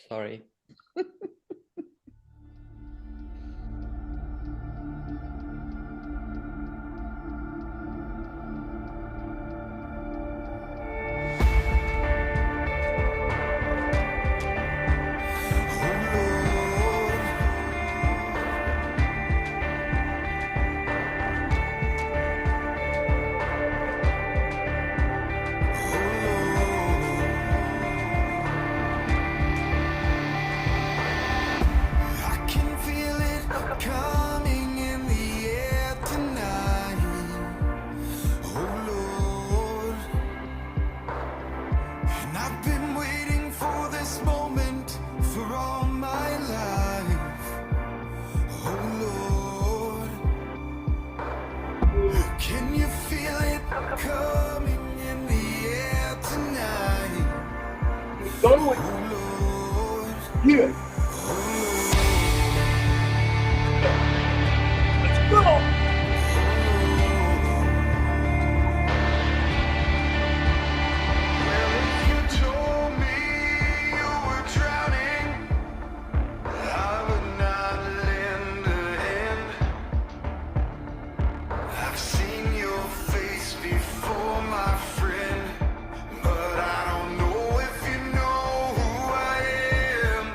Sorry. Here. Let's go. Well, if you told me you were drowning, I would not lend a hand. I've seen your face before, my friend, but I don't know if you know who I am.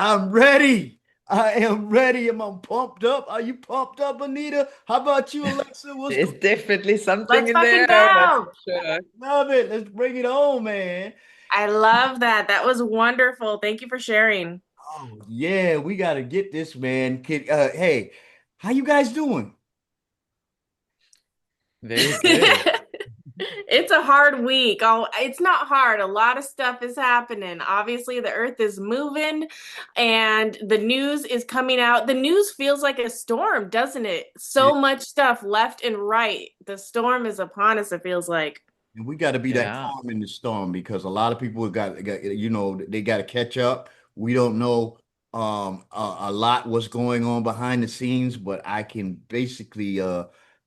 I'm ready. I am ready. Am I pumped up? Are you pumped up, Anita? How about you, Alexa? What's There's going definitely something Let's in fucking there, that's go. for sure. Love it. Let's bring it on, man. I love that. That was wonderful. Thank you for sharing. Oh, yeah, we got to get this, man. Hey, how you guys doing? Very good. It's a hard week. Oh, it's not hard. A lot of stuff is happening. Obviously, the earth is moving and the news is coming out. The news feels like a storm, doesn't it? Yeah. So much stuff left and right. The storm is upon us, it feels like. And we got to be that Yeah. calm in the storm because a lot of people they got to catch up. We don't know a lot what's going on behind the scenes, but I can basically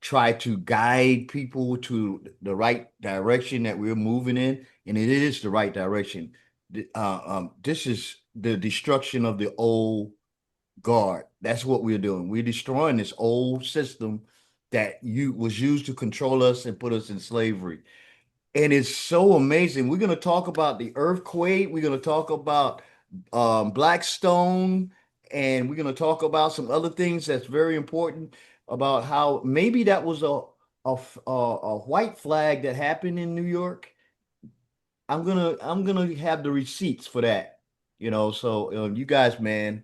try to guide people to the right direction that we're moving in, and it is the right direction. This is the destruction of the old guard. That's what we're doing. We're destroying this old system that you was used to control us and put us in slavery. And it's so amazing. We're going to talk about the earthquake. We're going to talk about Blackstone, and we're going to talk about some other things that's very important about how maybe that was a white flag that happened in New York. I'm gonna have the receipts for that. So you guys, man,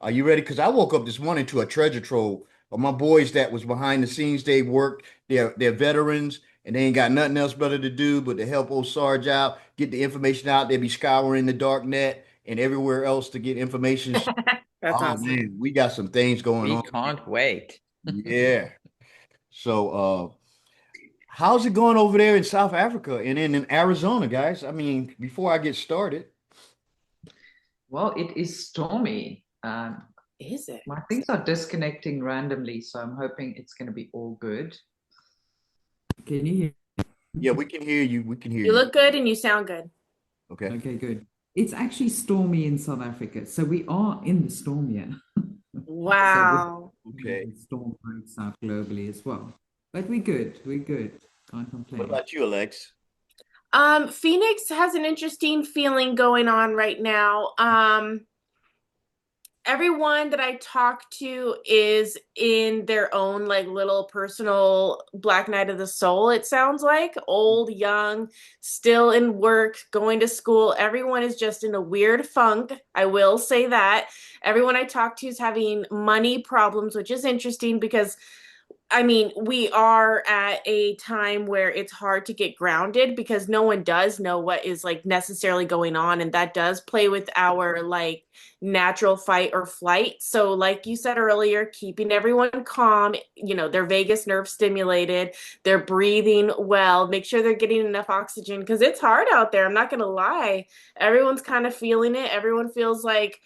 are you ready? Because I woke up this morning to a treasure trove of my boys that was behind the scenes. They worked. They're veterans, and they ain't got nothing else better to do but to help old Sarge out, get the information out. They be scouring the dark net and everywhere else to get information. That's Oh awesome. man, we got some things going We on. can't wait. Yeah. So how's it going over there in South Africa and in Arizona, guys? I mean, before I get started. Well, it is stormy. Is it? My things are disconnecting randomly, so I'm hoping it's going to be all good. Can you Yeah, we can hear you. We can hear You you. look good and you sound good. Okay. Okay, good. It's actually stormy in South Africa, so we are in the storm here. So this Wow. Okay. storm breaks out globally as well. But we're good. We're good. Can't What complain. about you, Alex? Phoenix has an interesting feeling going on right now. Everyone that I talk to is in their own like little personal Black Night of the Soul, it sounds like. Old, young, still in work, going to school. Everyone is just in a weird funk. I will say that. Everyone I talk to is having money problems, which is interesting because I mean, we are at a time where it's hard to get grounded because no one does know what is like necessarily going on. And that does play with our like natural fight or flight. So, like you said earlier, keeping everyone calm, their vagus nerve stimulated, they're breathing well, make sure they're getting enough oxygen because it's hard out there. I'm not going to lie. Everyone's kind of feeling it. Everyone feels like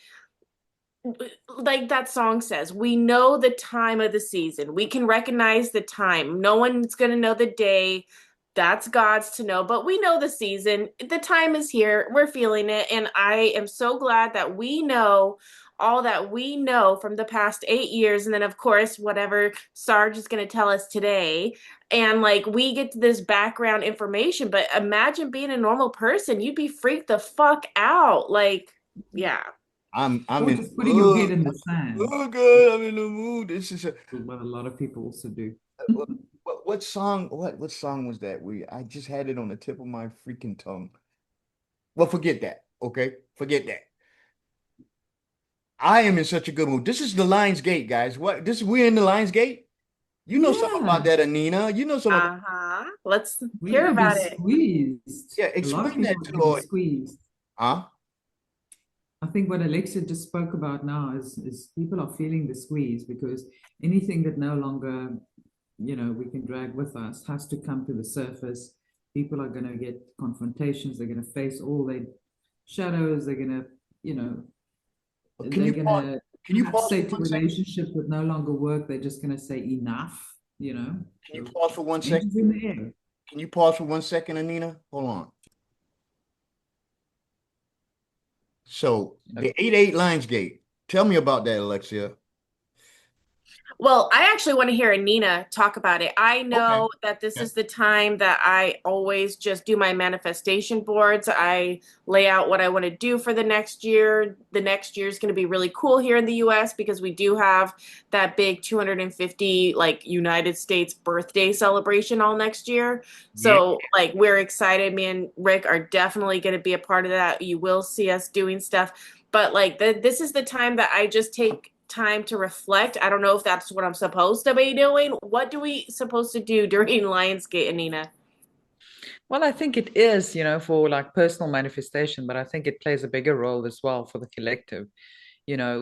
that song says, we know the time of the season. We can recognize the time. No one's going to know the day. That's God's to know, but we know the season. The time is here. We're feeling it. And I am so glad that we know all that we know from the past 8 years. And then, of course, whatever Sarge is going to tell us today. And like we get this background information, but imagine being a normal person. You'd be freaked the fuck out. Like, yeah. I'm Or in just the putting your mood. head in the I'm sand, so good. I'm in the mood. This is what a lot of people also do. what song? What song was that? I just had it on the tip of my freaking tongue. Well, forget that. Okay, forget that. I am in such a good mood. This is the Lions Gate, guys. We're in the Lions Gate. You know something about Yeah, that, Anina. You know something about Uh-huh. Let's we're hear going to be about it. squeezed. Yeah, A lot of explain people that are to going to be Lloyd. squeezed. Huh? I think what Alexia just spoke about now is people are feeling the squeeze because anything that no longer, we can drag with us has to come to the surface. People are going to get confrontations. They're going to face all their shadows. They're going to, you know, Can they're you going pause? to Can you perhaps pause say for to 1 second? relationships that no longer work, they're just going to say enough, Can you So pause for 1 second? tensions in the air. Can you pause for 1 second, Anina? Hold on. So Okay. the 8-8 Lionsgate. Tell me about that, Alexia. Well, I actually want to hear Anina talk about it. I Okay. know that this Okay. is the time that I always just do my manifestation boards. I lay out what I want to do for the next year. The next year is going to be really cool here in the US because we do have that big 250 like United States birthday celebration all next year. Yeah. So like we're excited. Me and Rick are definitely going to be a part of that. You will see us doing stuff. But like this is the time that I just take time to reflect. I don't know if that's what I'm supposed to be doing. What do we supposed to do during Lionsgate, Anina? Well, I think it is, for like personal manifestation, but I think it plays a bigger role as well for the collective.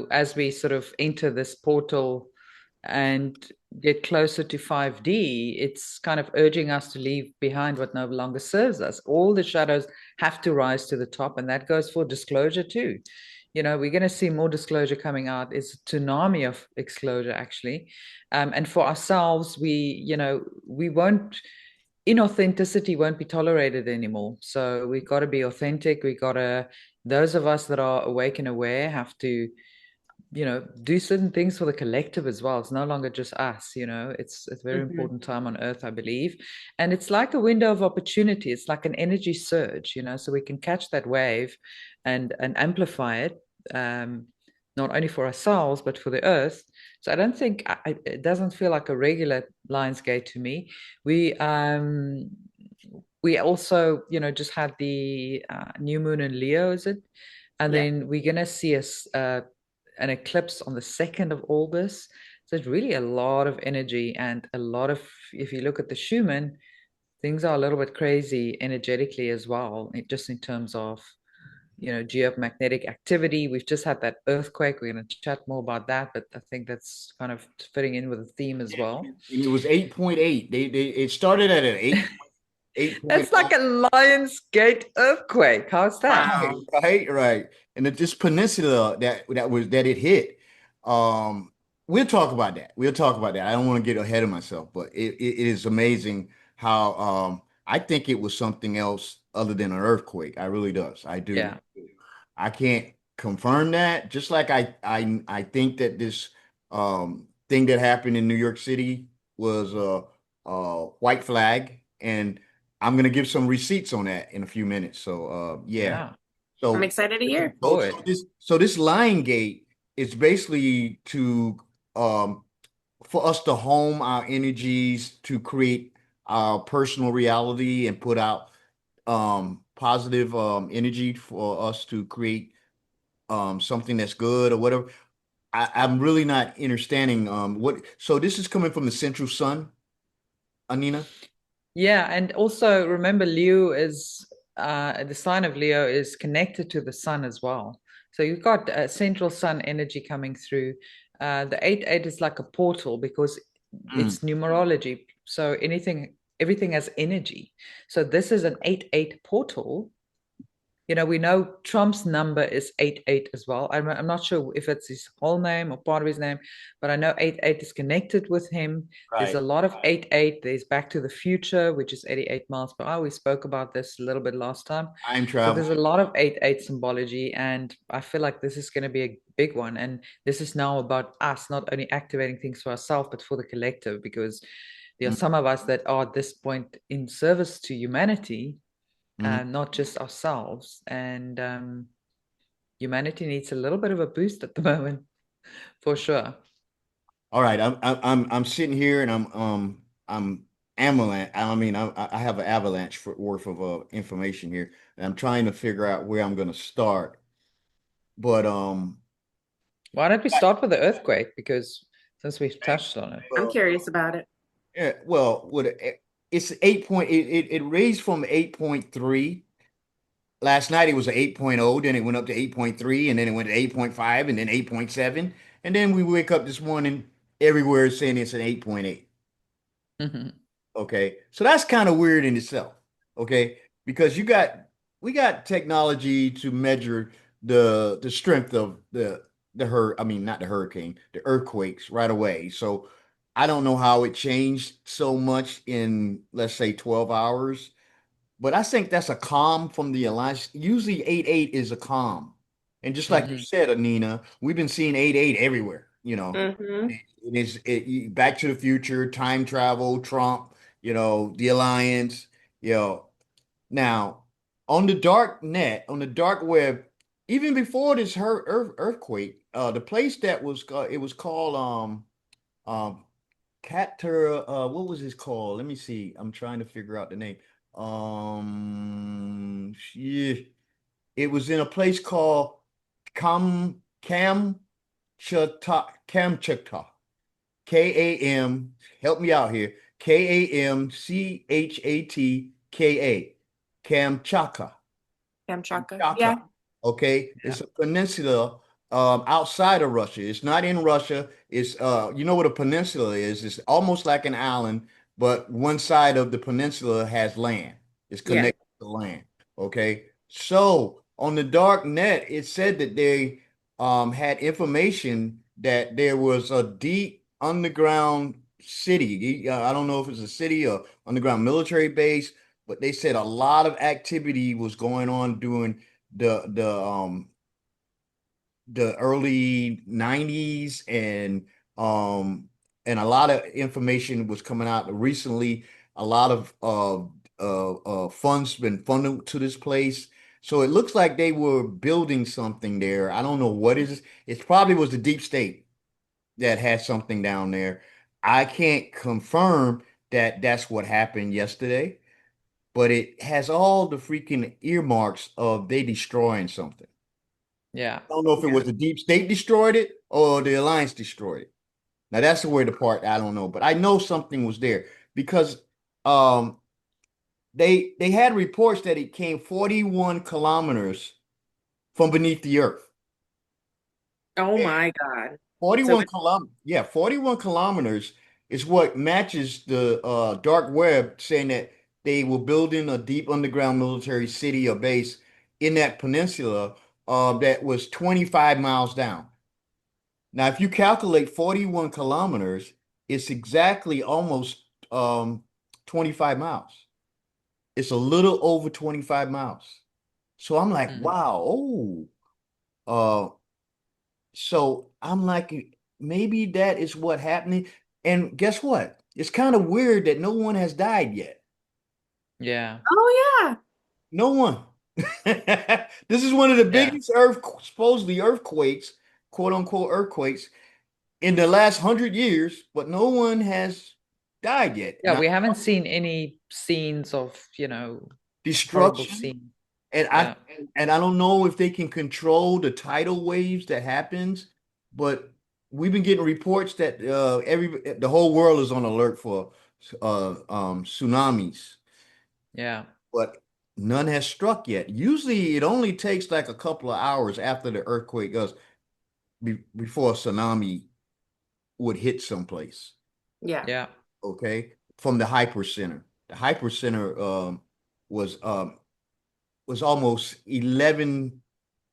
As we sort of enter this portal and get closer to 5D, it's kind of urging us to leave behind what no longer serves us. All the shadows have to rise to the top, and that goes for disclosure too. We're going to see more disclosure coming out. It's a tsunami of disclosure, actually. And for ourselves, we won't, inauthenticity won't be tolerated anymore. So we got to be authentic. Those of us that are awake and aware have to, do certain things for the collective as well. It's no longer just us, it's a very important time on earth, I believe. And it's like a window of opportunity. It's like an energy surge, so we can catch that wave and amplify it, not only for ourselves, but for the earth. So I don't think it doesn't feel like a regular Lionsgate to me. We also, just had the new moon in Leo, is it? And then we're going to see an eclipse on the 2nd of August. So it's really a lot of energy and a lot of, if you look at the Schumann, things are a little bit crazy energetically as well, just in terms of, geomagnetic activity. We've just had that earthquake. We're going to chat more about that, but I think that's kind of fitting in with the theme as well. And it was 8.8. It started at an 8. That's like a Lionsgate earthquake. How's that? Right. And this peninsula that it hit. We'll talk about that. I don't want to get ahead of myself, but it is amazing how I think it was something else other than an earthquake. I really does. I do. Yeah. I can't confirm that. Just like I think that this thing that happened in New York City was a white flag, and I'm gonna give some receipts on that in a few minutes. So yeah. So I'm excited to hear. this line gate is basically to for us to home our energies to create our personal reality and put out positive energy for us to create something that's good or whatever. I'm really not understanding what. So this is coming from the central sun, Anina? Yeah, and also remember Leo is the sign of Leo is connected to the sun as well. So you've got central sun energy coming through. The 8-8 is like a portal because it's numerology. So everything has energy. So this is an 8-8 portal. We know Trump's number is 8-8 as well. I'm not sure if it's his whole name or part of his name, but I know 8-8 is connected with him. Right. There's a lot of 8-8. There's Back to the Future, which is 88 miles per hour. We spoke about this a little bit last time. Time So travel. there's a lot of 8-8 symbology, and I feel like this is going to be a big one. And this is now about us not only activating things for ourselves, but for the collective, because there are some of us that are at this point in service to humanity, not just ourselves. And humanity needs a little bit of a boost at the moment, for sure. All right, I'm sitting here and I'm avalanche. I mean, I have an avalanche worth of information here, and I'm trying to figure out where I'm going to start. But Why don't we start with the earthquake? Because since we've touched on it. I'm curious about it. yeah, well, it's 8 point. It raised from 8.3. Last night it was an 8.0, then it went up to 8.3, and then it went to 8.5, and then 8.7, and then we wake up this morning everywhere saying it's an 8.8. Okay, so that's kind of weird in itself. Okay, because we got technology to measure the strength of I mean, not the hurricane, the earthquakes right away. So I don't know how it changed so much in, let's say, 12 hours. But I think that's a calm from the alliance. Usually 8-8 is a calm. And just like you said, Anina, we've been seeing 8-8 everywhere. Mm-hmm. Back to the Future, time travel, Trump, the alliance, you know. Now, on the dark net, on the dark web, even before this earthquake, the place that was it was called um what was this called? Let me see. I'm trying to figure out the name. Yeah, it was in a place called Kamchatka. Kam, help me out here. Kamchatka. Kamchatka. Kamchatka. Kamchatka. Yeah. Okay, it's a peninsula outside of Russia. It's not in Russia. It's you know what a peninsula is? It's almost like an island, but one side of the peninsula has land. It's Yeah. connected to land. Okay, so on the dark net, it said that they had information that there was a deep underground city. I don't know if it's a city or underground military base, but they said a lot of activity was going on during the the um the early 90s, and a lot of information was coming out recently. A lot of funds been funneled to this place, so it looks like they were building something there. I don't know what is. It probably was the deep state that had something down there. I can't confirm that that's what happened yesterday, but it has all the freaking earmarks of they destroying something. Yeah. I don't know if it was the deep state destroyed it or the alliance destroyed it. Now that's the where the part I don't know, but I know something was there because um they had reports that it came 41 kilometers from beneath the earth. Oh And my God. So 41 kilometers, yeah, 41 kilometers is what matches the dark web saying that they were building a deep underground military city or base in that peninsula that was 25 miles down. Now, if you calculate 41 kilometers, it's exactly almost 25 miles. It's a little over 25 miles. So I'm like, Mm. wow, oh, uh, so I'm like, maybe that is what happening. And guess what? It's kind of weird that no one has died yet. Yeah. oh yeah. No one. This is one of the Yeah. biggest supposedly earthquakes, quote unquote earthquakes in the last 100 years, but no one has died yet. Yeah, Not we haven't seen any scenes of, horrible destruction, scene. and Yeah. I don't know if they can control the tidal waves that happens, but we've been getting reports that the whole world is on alert for tsunamis, Yeah. but none has struck yet. Usually, it only takes like a couple of hours after the earthquake goes before a tsunami would hit someplace. Yeah. Yeah. Okay, from the hypercenter. The hypercenter was um, was almost 11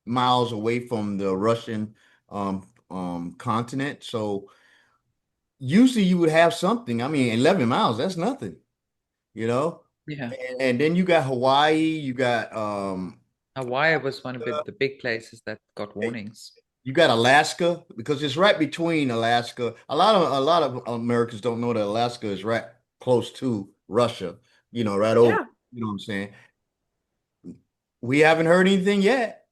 miles away from the Russian continent. So usually you would have something. I mean, 11 miles, that's nothing, you know? Yeah. And then you got Hawaii, you got Hawaii was one of the big places that got warnings. you got Alaska because it's right between Alaska. A lot of Americans don't know that Alaska is right close to Russia, right over. Yeah. You know what I'm saying? We haven't heard anything yet.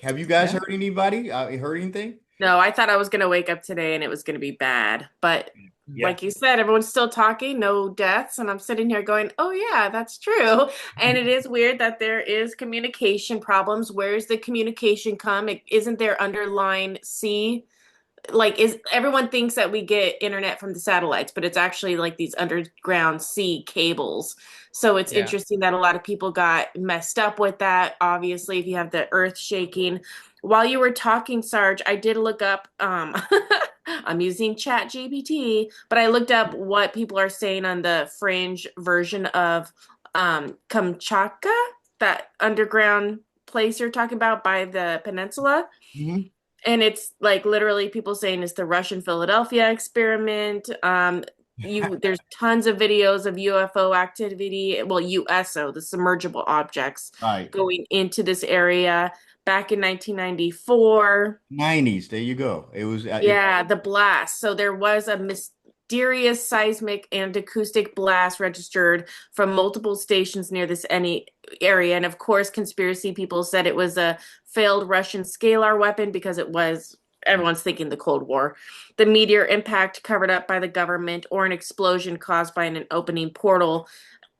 Have you guys Yeah. heard anybody? Heard anything? No, I thought I was gonna wake up today and it was gonna be bad. But Yeah. like you said, everyone's still talking, no deaths, and I'm sitting here going, "Oh yeah, that's true." And it is weird that there is communication problems. Where's the communication come? Isn't there underlying sea? Like, is everyone thinks that we get internet from the satellites, but it's actually like these underground sea cables. So it's Yeah. interesting that a lot of people got messed up with that. Obviously, if you have the earth shaking. While you were talking, Sarge, I did look up I'm using Chat GPT, but I looked up what people are saying on the fringe version of Kamchatka, that underground place you're talking about by the peninsula. Mhm. And it's like literally people saying it's the Russian Philadelphia experiment. There's tons of videos of UFO activity, well, USO, the submergible objects Right. going into this area. back in 1994. 90s. There you go. It was Yeah, the blast. So there was a mysterious seismic and acoustic blast registered from multiple stations near this any area. And of course, conspiracy people said it was a failed Russian scalar weapon because it was, everyone's thinking the Cold War. The meteor impact covered up by the government or an explosion caused by an opening portal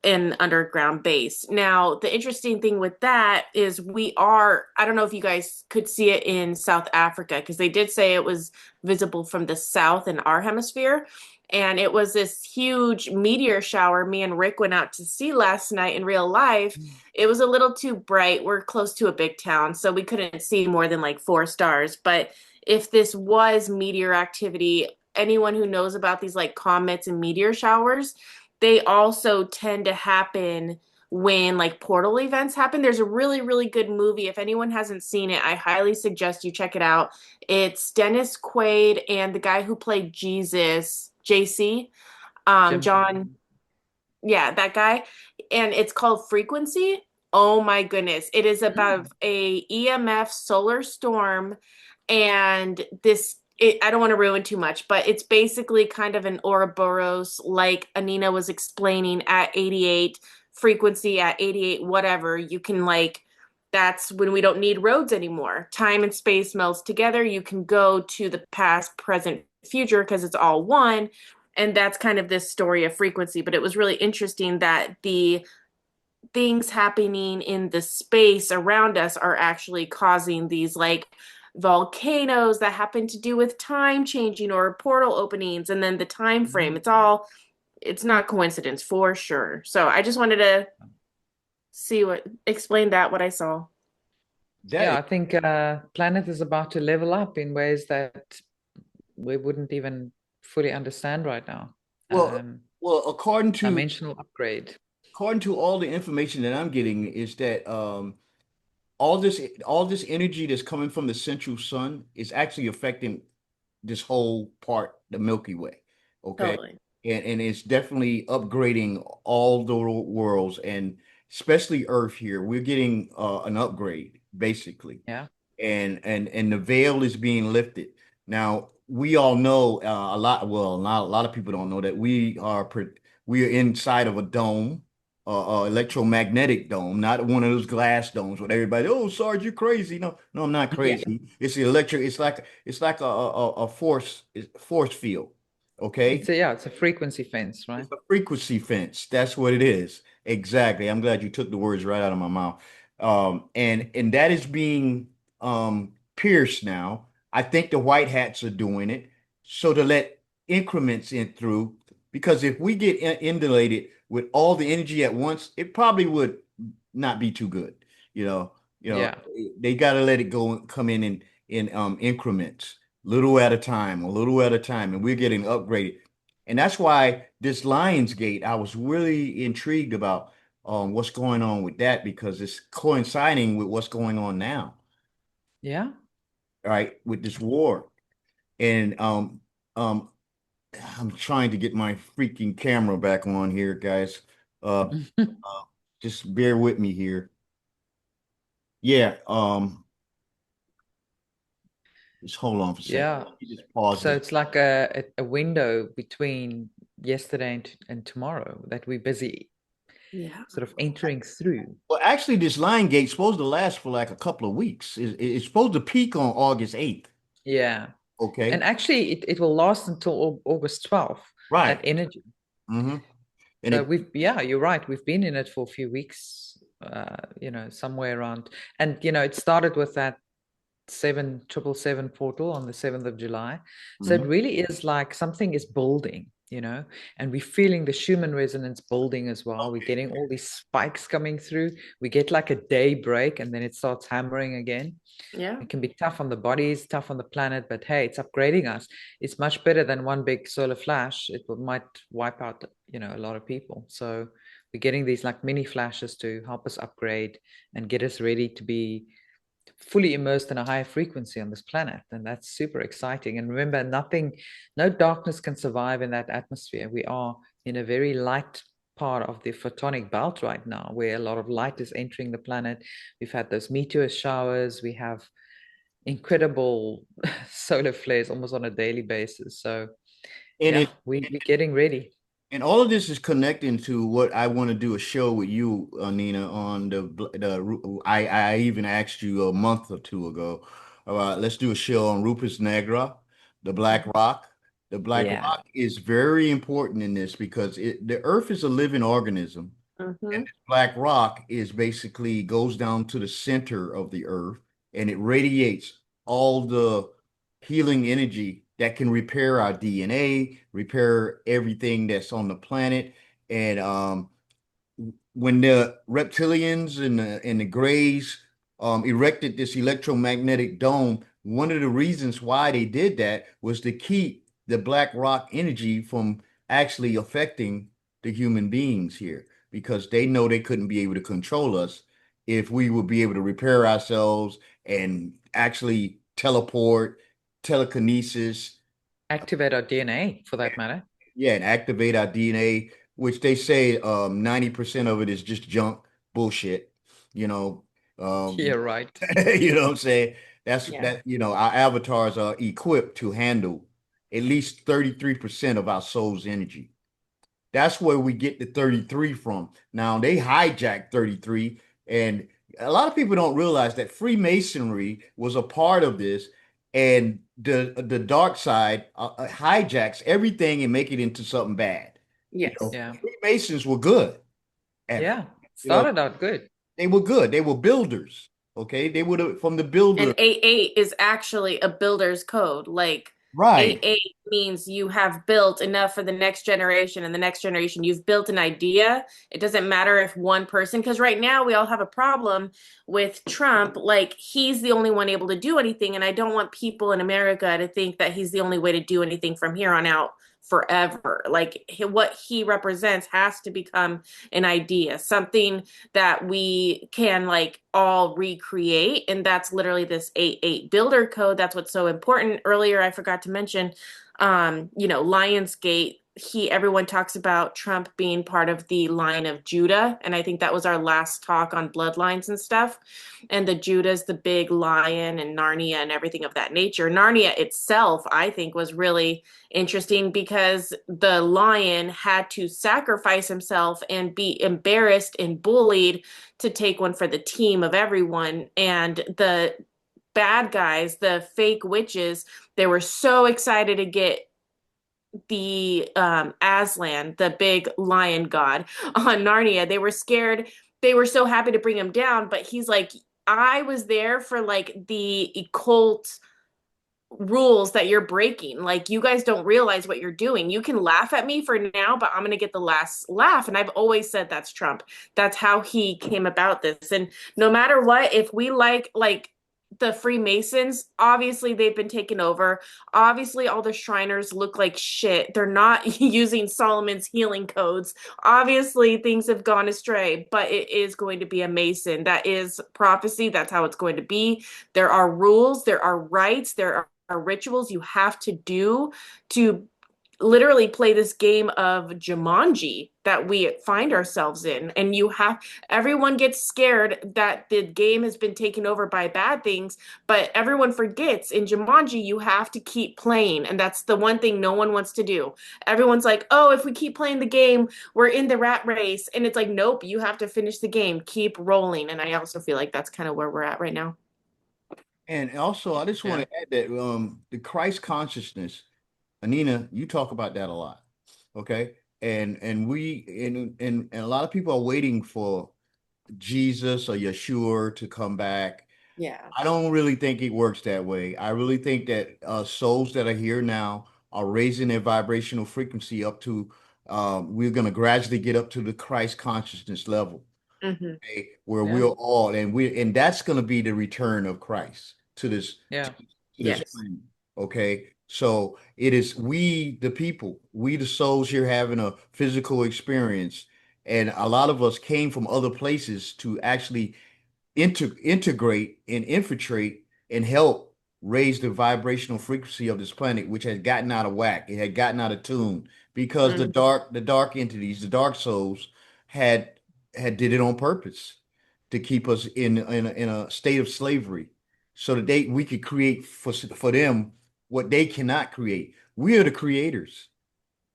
in underground base. Now, the interesting thing with that is I don't know if you guys could see it in South Africa, because they did say it was visible from the south in our hemisphere. And it was this huge meteor shower me and Rick went out to see last night in real life. It was a little too bright. We're close to a big town, so we couldn't see more than like 4 stars. But if this was meteor activity, anyone who knows about these like comets and meteor showers, they also tend to happen when like portal events happen. There's a really, really good movie. If anyone hasn't seen it, I highly suggest you check it out. It's Dennis Quaid and the guy who played Jesus, JC, Jim. John, yeah, that guy. And it's called Frequency. Oh my goodness. It is about a EMF solar storm, and I don't want to ruin too much, but it's basically kind of an Ouroboros, like Anina was explaining, at 88 frequency, at 88 whatever. You can like, that's when we don't need roads anymore. Time and space melts together. You can go to the past, present, future because it's all one. And that's kind of this story of frequency. But it was really interesting that the things happening in the space around us are actually causing these like volcanoes that happen to do with time changing or portal openings, and then the time frame. It's not coincidence for sure. So I just wanted to explain what I saw. Yeah, I think planet is about to level up in ways that we wouldn't even fully understand right now. Well, according to dimensional upgrade. According to all the information that I'm getting, is that all this energy that's coming from the central sun is actually affecting this whole part, the Milky Way. Okay. Totally. And it's definitely upgrading all the worlds, and especially Earth here. We're getting an upgrade, basically. Yeah. And the veil is being lifted. Now, we all know a lot, well, not a lot of people don't know that we are inside of a dome, electromagnetic dome, not one of those glass domes where everybody, oh, Sarge, you're crazy. No, I'm not crazy. It's the electric. It's like a force field. Okay. It's a frequency fence, right? It's a frequency fence. That's what it is. Exactly. I'm glad you took the words right out of my mouth. And that is being pierced now. I think the white hats are doing it so to let increments in through, because if we get inundated with all the energy at once, it probably would not be too good. Yeah. They got to let it come in increments, little at a time, and we're getting upgraded. And that's why this Lionsgate, I was really intrigued about what's going on with that, because it's coinciding with what's going on now. Yeah. Right, with this war. And I'm trying to get my freaking camera back on here, guys. Just bear with me here. Yeah, just hold on for a second. Yeah. Let me just pause So this. it's like a window between yesterday and tomorrow that we're busy sort of entering through. Well, actually, this line gate's supposed to last for like a couple of weeks. It's supposed to peak on August 8th. Yeah. Okay. And actually, it will last until August 12th. Right. That energy. Mm-hmm. So you're right. We've been in it for a few weeks, somewhere around. And, it started with that 777 portal on the 7th of July. So it really is like something is building, and we're feeling the Schumann resonance building as well. We're getting all these spikes coming through. We get like a day break and then it starts hammering again. Yeah. It can be tough on the bodies, tough on the planet, but hey, it's upgrading us. It's much better than one big solar flash. It might wipe out, a lot of people. So we're getting these like mini flashes to help us upgrade and get us ready to be fully immersed in a higher frequency on this planet. And that's super exciting. And remember, no darkness can survive in that atmosphere. We are in a very light part of the photonic belt right now, where a lot of light is entering the planet. We've had those meteor showers. We have incredible solar flares almost on a daily basis. So And yeah, it we're getting ready. and all of this is connecting to what I want to do a show with you, Nina, on I even asked you a month or two ago about let's do a show on Rupus Negra, the Black Rock. The Black Yeah. Rock is very important in this because the Earth is a living organism, Mhm. and this Black Rock is basically goes down to the center of the Earth, and it radiates all the healing energy that can repair our DNA, repair everything that's on the planet. And when the reptilians and the Greys erected this electromagnetic dome, one of the reasons why they did that was to keep the Black Rock energy from actually affecting the human beings here, because they know they couldn't be able to control us if we would be able to repair ourselves and actually teleport, telekinesis, Activate our DNA for that matter. yeah, and activate our DNA, which they say 90% of it is just junk bullshit, you know. Yeah, right. You know what I'm saying? Yeah. That, our avatars are equipped to handle at least 33% of our soul's energy. That's where we get the 33 from. Now they hijacked 33, and a lot of people don't realize that Freemasonry was a part of this, and the dark side hijacks everything and make it into something bad. You Yes. know, Yeah. Freemasons were good at Yeah. you know Started out good. they were good. They were builders. Okay, they would have from the builder. And 8-8 is actually a builder's code. Like Right. 8-8 means you have built enough for the next generation, and the next generation you've built an idea. It doesn't matter if one person, because right now we all have a problem with Trump. Like he's the only one able to do anything, and I don't want people in America to think that he's the only way to do anything from here on out forever. Like what he represents has to become an idea, something that we can like all recreate. And that's literally this 8-8 builder code. That's what's so important. Earlier, I forgot to mention, Lionsgate. Everyone talks about Trump being part of the line of Judah. And I think that was our last talk on bloodlines and stuff. And the Judah's the big lion and Narnia and everything of that nature. Narnia itself, I think, was really interesting because the lion had to sacrifice himself and be embarrassed and bullied to take one for the team of everyone. And the bad guys, the fake witches, they were so excited to get the Aslan, the big lion god on Narnia. They were scared. They were so happy to bring him down, but he's like, I was there for like the occult rules that you're breaking. Like you guys don't realize what you're doing. You can laugh at me for now, but I'm going to get the last laugh. And I've always said that's Trump. That's how he came about this. And no matter what, if we like the Freemasons, obviously they've been taken over. Obviously all the Shriners look like shit. They're not using Solomon's healing codes. Obviously things have gone astray, but it is going to be a Mason. That is prophecy. That's how it's going to be. There are rules, there are rites, there are rituals you have to do to literally play this game of Jumanji that we find ourselves in. And everyone gets scared that the game has been taken over by bad things, but everyone forgets in Jumanji you have to keep playing, and that's the one thing no one wants to do. Everyone's like, oh, if we keep playing the game we're in the rat race, and it's like, nope, you have to finish the game, keep rolling. And I also feel like that's kind of where we're at right now. And also, I just want to add that the Christ consciousness, Anina, you talk about that a lot, okay? And a lot of people are waiting for Jesus or Yeshua to come back. Yeah. I don't really think it works that way. I really think that souls that are here now are raising their vibrational frequency up to, we're going to gradually get up to the Christ consciousness level, Mm-hmm. okay, where Yeah. we're all, and that's going to be the return of Christ to this Yeah. this Yes. planet. Okay. So it is we, the people, we, the souls here having a physical experience. And a lot of us came from other places to actually integrate and infiltrate and help raise the vibrational frequency of this planet, which had gotten out of whack. It had gotten out of tune because the dark entities, the dark souls had did it on purpose to keep us in a state of slavery so that we could create for them what they cannot create. We are the creators,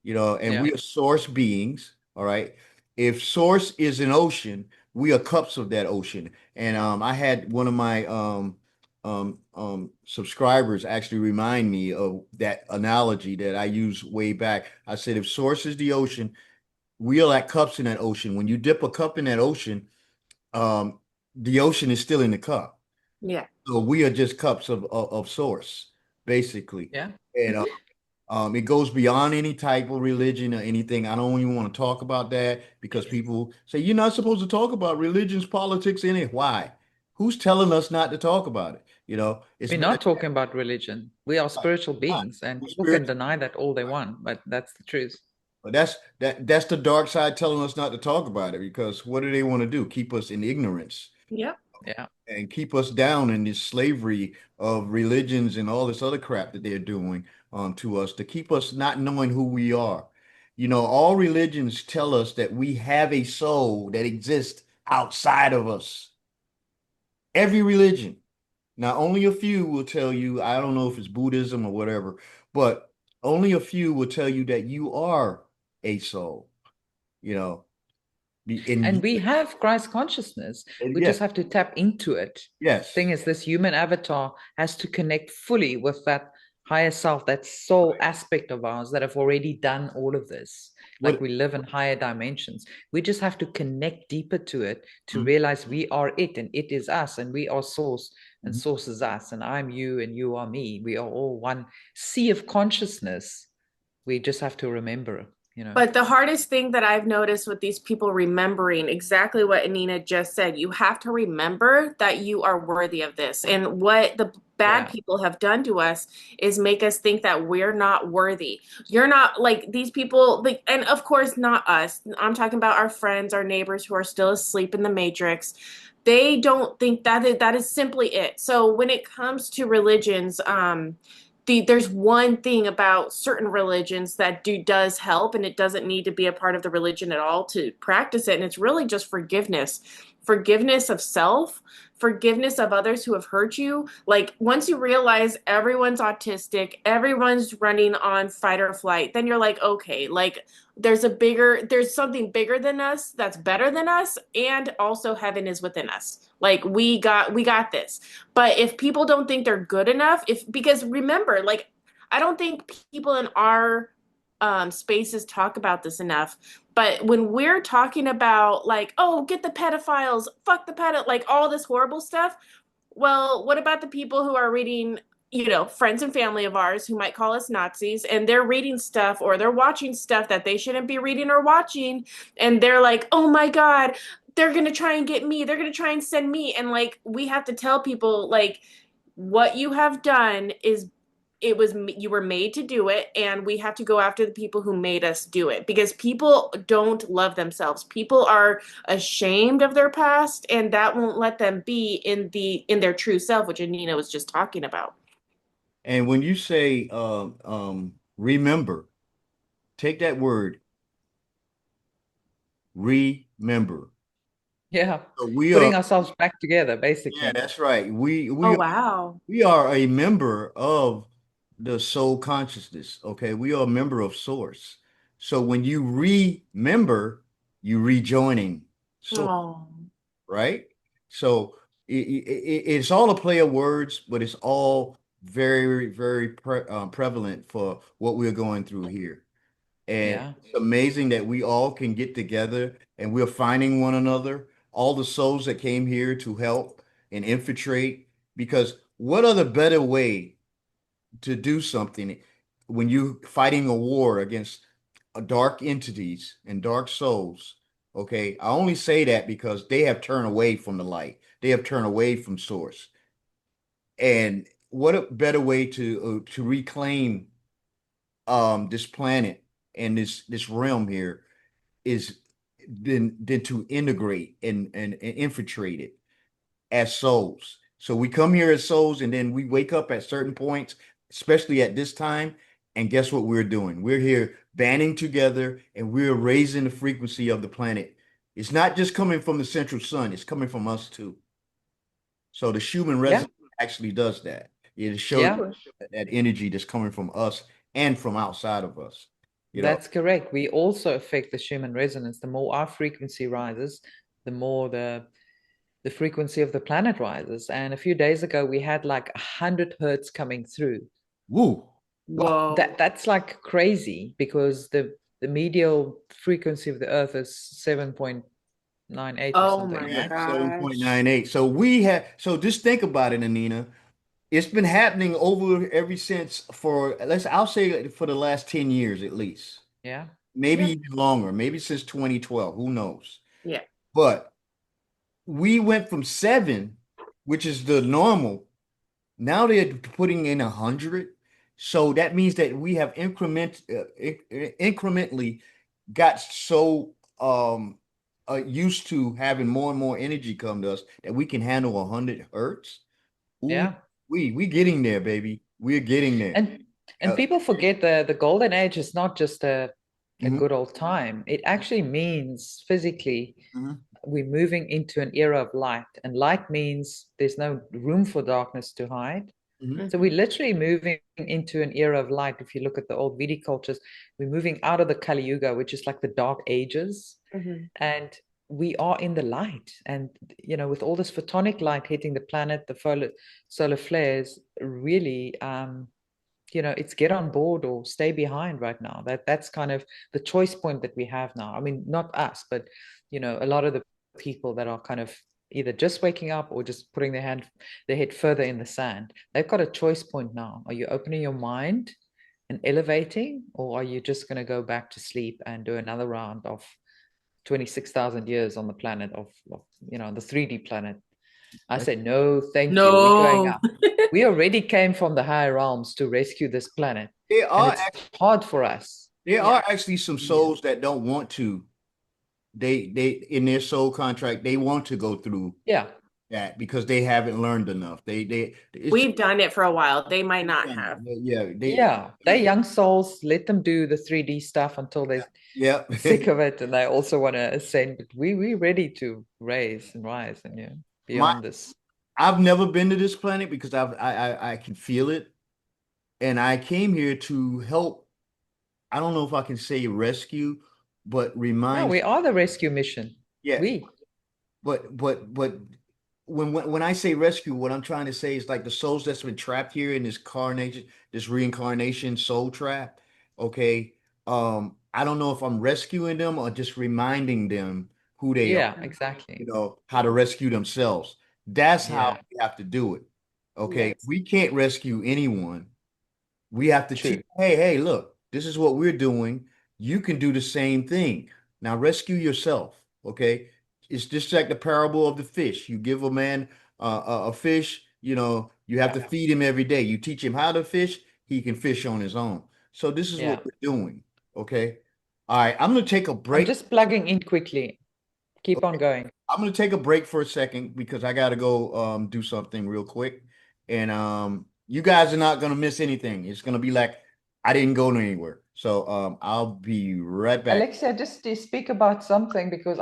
and Yeah. we are source beings. All right. If source is an ocean, we are cups of that ocean. And I had one of my subscribers actually remind me of that analogy that I used way back. I said, if source is the ocean, we are like cups in that ocean. When you dip a cup in that ocean, um, the ocean is still in the cup. Yeah. So we are just cups of source, basically. Yeah. And it goes beyond any type of religion or anything. I don't even want to talk about that because people say you're not supposed to talk about religions, politics, in it. Why? Who's telling us not to talk about it? It's We're been not talking about religion. We are spiritual not. beings, and We're people can spiritual. deny that all they want, but that's the truth. But that's the dark side telling us not to talk about it because what do they want to do? Keep us in ignorance Yep. Yeah. and keep us down in this slavery of religions and all this other crap that they're doing to us to keep us not knowing who we are. All religions tell us that we have a soul that exists outside of us. Every religion. Now, only a few will tell you, I don't know if it's Buddhism or whatever, but only a few will tell you that you are a soul, you know. And we have Christ consciousness. We Yes, just have to tap into it. yes. Thing is, this human avatar has to connect fully with that higher self, that soul aspect of ours that have already done all of this. Like What we live in higher dimensions. We just have to connect deeper to it to Mhm, realize we are it and it is us and we are source and mhm. source is us and I'm you and you are me. We are all one sea of consciousness. We just have to remember. But the hardest thing that I've noticed with these people remembering exactly what Anina just said, you have to remember that you are worthy of this. And what the bad Yeah. people have done to us is make us think that we're not worthy. You're not like these people, like, and of course, not us. I'm talking about our friends, our neighbors who are still asleep in the matrix. They don't think that is simply it. So when it comes to religions, there's one thing about certain religions that does help, and it doesn't need to be a part of the religion at all to practice it, and it's really just forgiveness of self, forgiveness of others who have hurt you. Like once you realize everyone's autistic, everyone's running on fight or flight, then you're like, okay, like there's something bigger than us that's better than us, and also heaven is within us. Like we got this. But if people don't think they're good enough, because remember, like I don't think people in our spaces talk about this enough. But when we're talking about like, oh, get the pedophiles, fuck the pedo, like all this horrible stuff. Well, what about the people who are reading, friends and family of ours who might call us Nazis, and they're reading stuff or they're watching stuff that they shouldn't be reading or watching, and they're like, oh my God, they're going to try and get me. They're going to try and send me. And like, we have to tell people, like, what you have done is you were made to do it, and we have to go after the people who made us do it, because people don't love themselves. People are ashamed of their past, and that won't let them be in their true self, which Anina was just talking about. And when you say remember, take that word, remember. Yeah. So we are, Putting ourselves back together, yeah, basically. that's right. We Oh, we wow. we are a member of the soul consciousness. Okay, we are a member of source. So when you remember, you rejoining source, Oh. right? So it's all a play of words, but it's all very, very prevalent for what we're going through here. And Yeah. it's amazing that we all can get together and we're finding one another, all the souls that came here to help and infiltrate. Because what other better way to do something when you fighting a war against dark entities and dark souls? Okay, I only say that because they have turned away from the light. They have turned away from source. And what a better way to reclaim this planet and this realm here is than to integrate and infiltrate it as souls. So we come here as souls, and then we wake up at certain points, especially at this time, And guess what we're doing? We're here banding together and we're raising the frequency of the planet. It's not just coming from the central sun, it's coming from us too. So the Schumann Yeah, resonance actually does that. It shows yeah, that energy that's coming from us and from outside of us. You know, that's correct. We also affect the Schumann resonance. The more our frequency rises, the more the frequency of the planet rises. And a few days ago, we had like 100 hertz coming through. woo. Whoa. That's like crazy because the medial frequency of the Earth is 7.98 or Oh something, my right? gosh. 7.98. So just think about it, Anina. It's been happening over ever since I'll say for the last 10 years at least. Yeah, Maybe Yeah. even longer, maybe since 2012, who knows? Yeah. But we went from 7, which is the normal. Now they're putting in 100. So that means that we have incrementally got so used to having more and more energy come to us that we can handle 100 hertz. Ooh, yeah. we getting there, baby. We're getting there. And Uh, people forget the golden age is not just a mhm, good old time. It actually means physically mhm, we're moving into an era of light, and light means there's no room for darkness to hide. mhm. So we're literally moving into an era of light. If you look at the old Vedic cultures, we're moving out of the Kali Yuga, which is like the dark ages, Mhm. and we are in the light. And with all this photonic light hitting the planet, the solar flares, really, it's get on board or stay behind right now. That's kind of the choice point that we have now. I mean, not us, but a lot of the people that are kind of either just waking up or just putting their head further in the sand. They've got a choice point now. Are you opening your mind and elevating, or are you just going to go back to sleep and do another round of 26,000 years on the planet of the 3D planet? I said, no, thank you. We're going No. up. We already came from the higher realms to rescue this planet, There and are it's hard for us. there Yeah. are actually some souls that don't want to. They in their soul contract, they want to go through Yeah, that because they haven't learned enough. It's just We've done it for a while. They might not have. yeah, yeah. They're young souls. Let them do the 3D stuff until they're yeah. sick of it, and they also want to ascend. But we're ready to raise and rise and My beyond this. I've never been to this planet because I can feel it, and I came here to help. I don't know if I can say rescue, but No, remind. we are the rescue mission. Yeah, We. but when I say rescue, what I'm trying to say is like the souls that's been trapped here in this carnation, this reincarnation soul trap. Okay, I don't know if I'm rescuing them or just reminding them who they are. Yeah, exactly. How to rescue themselves. That's how Yeah, we have to do it. Okay, Yes. we can't rescue anyone. We have to true. teach, hey, look, this is what we're doing. You can do the same thing. Now rescue yourself. Okay. It's just like the parable of the fish. You give a man a fish, you have to feed him every day. You teach him how to fish, he can fish on his own. So this is Yeah. what we're doing. Okay. All right. I'm going to take a I'm break. just plugging in quickly. Keep on going. I'm going to take a break for a second because I got to go do something real quick. And you guys are not going to miss anything. It's going to be like I didn't go anywhere. So I'll be right back. Alexia, just to speak about something because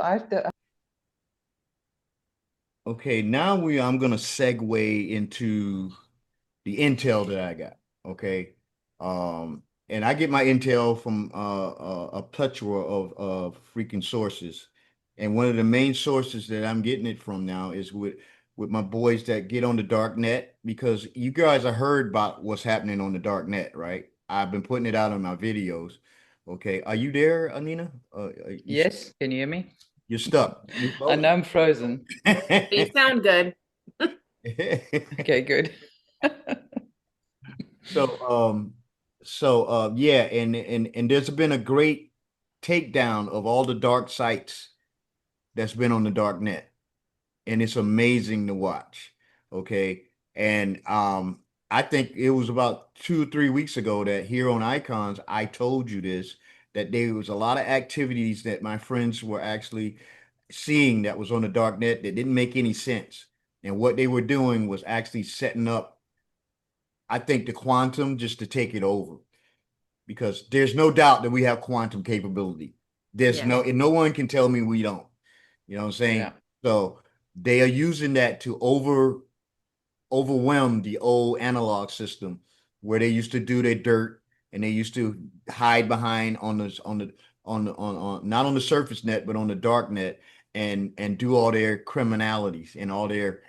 Okay, now I'm going to segue into the intel that I got. Okay. And I get my intel from a plethora of freaking sources. And one of the main sources that I'm getting it from now is with my boys that get on the dark net because you guys have heard about what's happening on the dark net, right? I've been putting it out on my videos. Okay. Are you there, Anina? Yes, can you hear me? You're stuck. I know I'm frozen. You sound good. Okay, good. So, yeah, and there's been a great takedown of all the dark sites that's been on the dark net, and it's amazing to watch. Okay, and I think it was about 2 or 3 weeks ago that here on Icons, I told you this that there was a lot of activities that my friends were actually seeing that was on the dark net that didn't make any sense, and what they were doing was actually setting up I think the quantum just to take it over. because there's no doubt that we have quantum capability. There's Yeah. no one can tell me we don't. You know what I'm saying? Yeah. So they are using that to overwhelm the old analog system where they used to do their dirt and they used to hide behind on not on the surface net but on the dark net and do all their criminalities and all their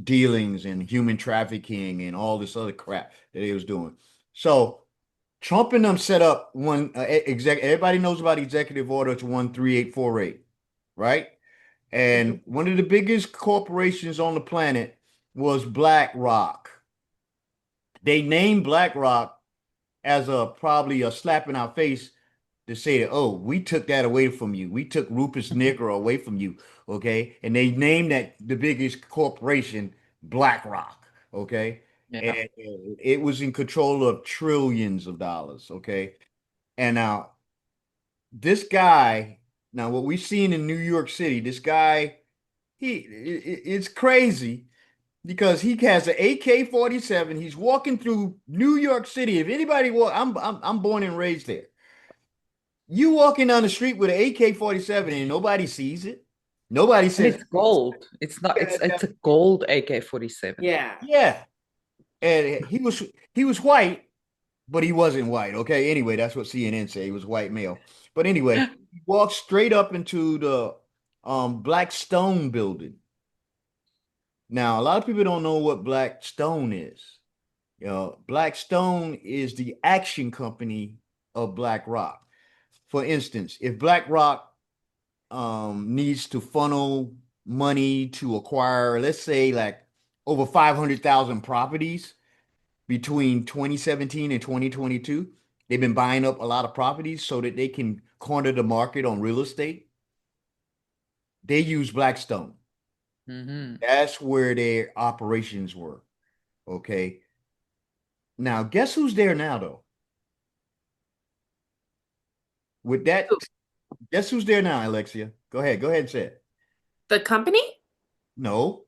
dealings and human trafficking and all this other crap that they was doing. So Trump and them set up one everybody knows about Executive Order 13848, right? And one of the biggest corporations on the planet was BlackRock. They named BlackRock as probably a slap in our face to say that, oh, we took that away from you. We took Rupert Nigger away from you. Okay. And they named that the biggest corporation BlackRock. Okay. Yeah. And it was in control of trillions of dollars. Okay. And now this guy, now what we've seen in New York City, this guy, it's crazy because he has an AK-47. He's walking through New York City. If anybody I'm born and raised there. You walking down the street with an AK-47 and nobody sees it. Nobody And says, it's gold. It's not. It's a gold AK-47. Yeah. yeah. And he was white, but he wasn't white. Okay. Anyway, that's what CNN said. He was white male. But anyway, he walked straight up into the Blackstone building. Now, a lot of people don't know what Blackstone is. You know, Blackstone is the action company of BlackRock. For instance, if BlackRock needs to funnel money to acquire, let's say, like over 500,000 properties between 2017 and 2022, they've been buying up a lot of properties so that they can corner the market on real estate. They use Blackstone. Mm-hmm. That's where their operations were. Okay. Now, guess who's there now, though? With that, guess who's there now, Alexia? Go ahead and say it. The company? No.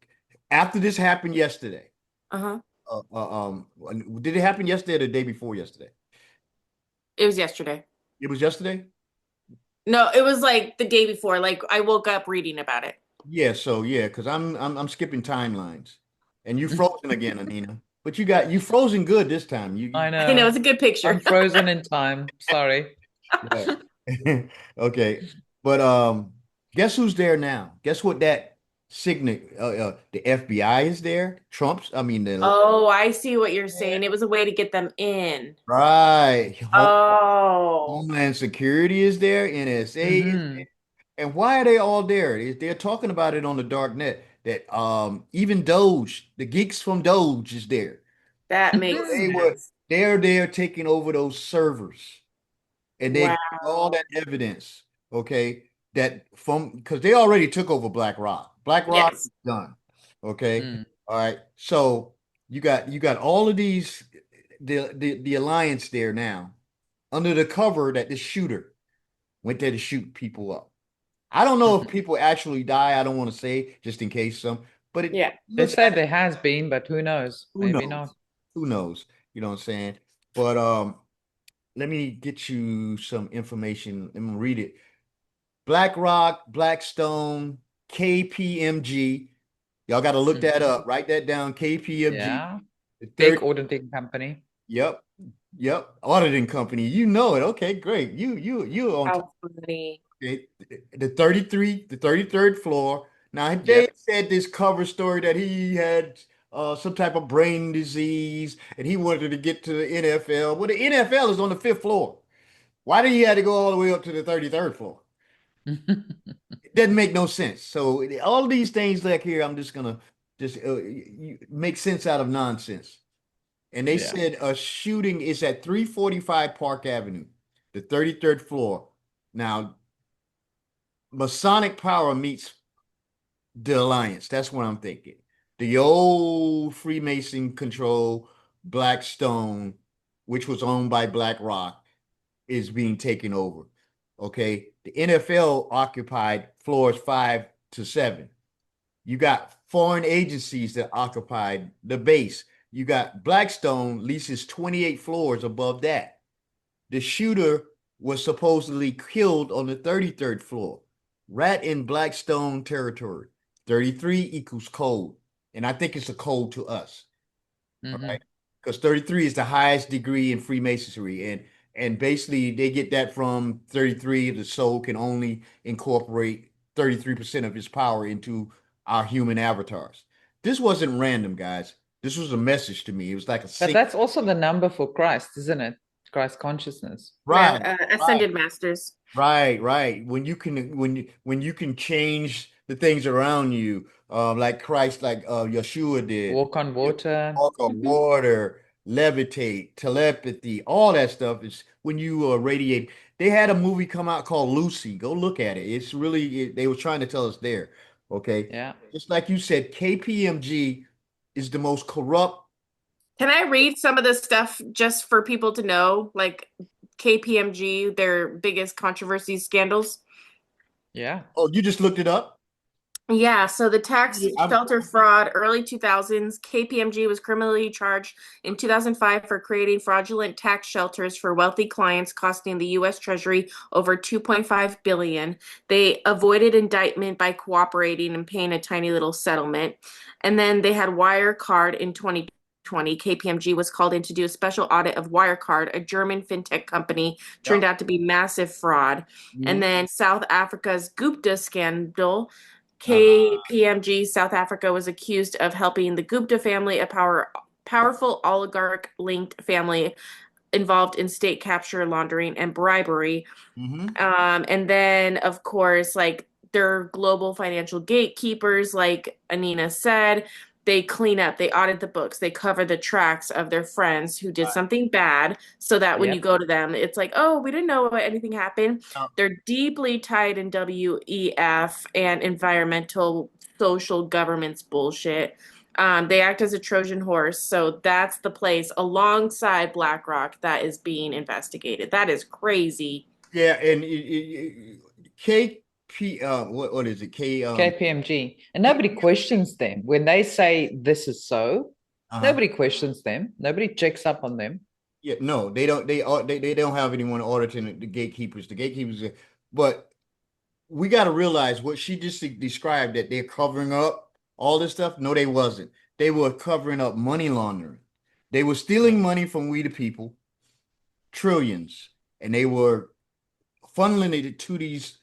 After this happened yesterday. Uh-huh. Did it happen yesterday or the day before yesterday? It was yesterday. It was yesterday? No, it was like the day before. Like I woke up reading about it. Yeah, so yeah, because I'm skipping timelines. And you frozen again, Anina. But you frozen good this time. I know. I know it's a good picture. I'm frozen in time. Sorry. Yeah. Okay. But guess who's there now? Guess what that signet the FBI is there. Oh, I see what you're saying. It was a way to get them in. Right. Oh. Homeland Security is there, NSA is Mhm. there. And why are they all there? They're talking about it on the dark net that even Doge, the geeks from Doge is there. That makes sense. They're there taking over those servers. And they got all Wow. that evidence, okay, that because they already took over BlackRock. BlackRock Yes. is done. Okay. Mm. All right. So you got all of these the alliance there now under the cover that the shooter went there to shoot people up. I don't know if people actually die. I don't want to say just in case but it Yeah. They looks said there has been, but who knows? who Maybe knows? not. Who knows? You know what I'm saying? But let me get you some information. Let me read it. BlackRock, Blackstone, KPMG. Y'all got to look that up. Write that down. KPMG. Yeah. The Big third, auditing company. yep. Auditing company. You know it. Okay, great. You on top. How funny. Okay. The 33rd floor. Now they Yep. said this cover story that he had some type of brain disease and he wanted to get to the NFL. Well, the NFL is on the 5th floor. Why did he have to go all the way up to the 33rd floor? It doesn't make no sense. So all these things like here, I'm just gonna make sense out of nonsense. And they Yeah. said a shooting is at 345 Park Avenue, the 33rd floor. Now, Masonic power meets the Alliance. That's what I'm thinking. The old Freemason control Blackstone, which was owned by BlackRock, is being taken over. Okay. The NFL occupied floors 5 to 7. You got foreign agencies that occupied the base. You got Blackstone leases 28 floors above that. the shooter was supposedly killed on the 33rd floor, right in Blackstone territory. 33 equals cold. And I think it's a code to us. All Mhm. right. Because 33 is the highest degree in Freemasonry. And basically they get that from 33. The soul can only incorporate 33% of its power into our human avatars. This wasn't random, guys. This was a message to me. It was like a But sync. that's also the number for Christ, isn't it? Christ consciousness. Right, right, Ascended masters. right. When you can change the things around you, like Christ, like Yeshua did. Walk on water. Walk on water, levitate, telepathy, all that stuff is when you radiate. They had a movie come out called Lucy. Go look at it. It's really, they were trying to tell us there. Okay. Yeah. Just like you said, KPMG is the most corrupt. Can I read some of this stuff just for people to know? Like KPMG, their biggest controversy scandals. Yeah. Oh, you just looked it up? Yeah, so the tax Yeah, shelter fraud, early 2000s, KPMG was criminally charged in 2005 for creating fraudulent tax shelters for wealthy clients, costing the US Treasury over 2.5 billion. They avoided indictment by cooperating and paying a tiny little settlement. And then they had Wirecard in 2020. KPMG was called in to do a special audit of Wirecard, a German fintech company, turned out to be massive fraud. And Mhm. then South Africa's Gupta scandal. Uh, KPMG South Africa was accused of helping the Gupta family, a powerful oligarch-linked family involved in state capture, laundering, and bribery. mhm. And then, of course, like they're global financial gatekeepers, like Anina said. They clean up, they audit the books, they cover the tracks of their friends who did something bad so that when you Yep. go to them, it's like, oh, we didn't know anything happened. Now, They're deeply tied in WEF and environmental social governance bullshit. They act as a Trojan horse. So that's the place alongside BlackRock that is being investigated. That is crazy. yeah, and KP, what is it? KPMG. And nobody questions them. When they say this is so, Uh-huh. nobody questions them. Nobody checks up on them. Yeah, no, they don't. They don't have anyone auditing the gatekeepers. The gatekeepers, but we got to realize what she just described, that they're covering up all this stuff. No, they wasn't. They were covering up money laundering. They were stealing money from we the people, trillions, and they were funneling it to these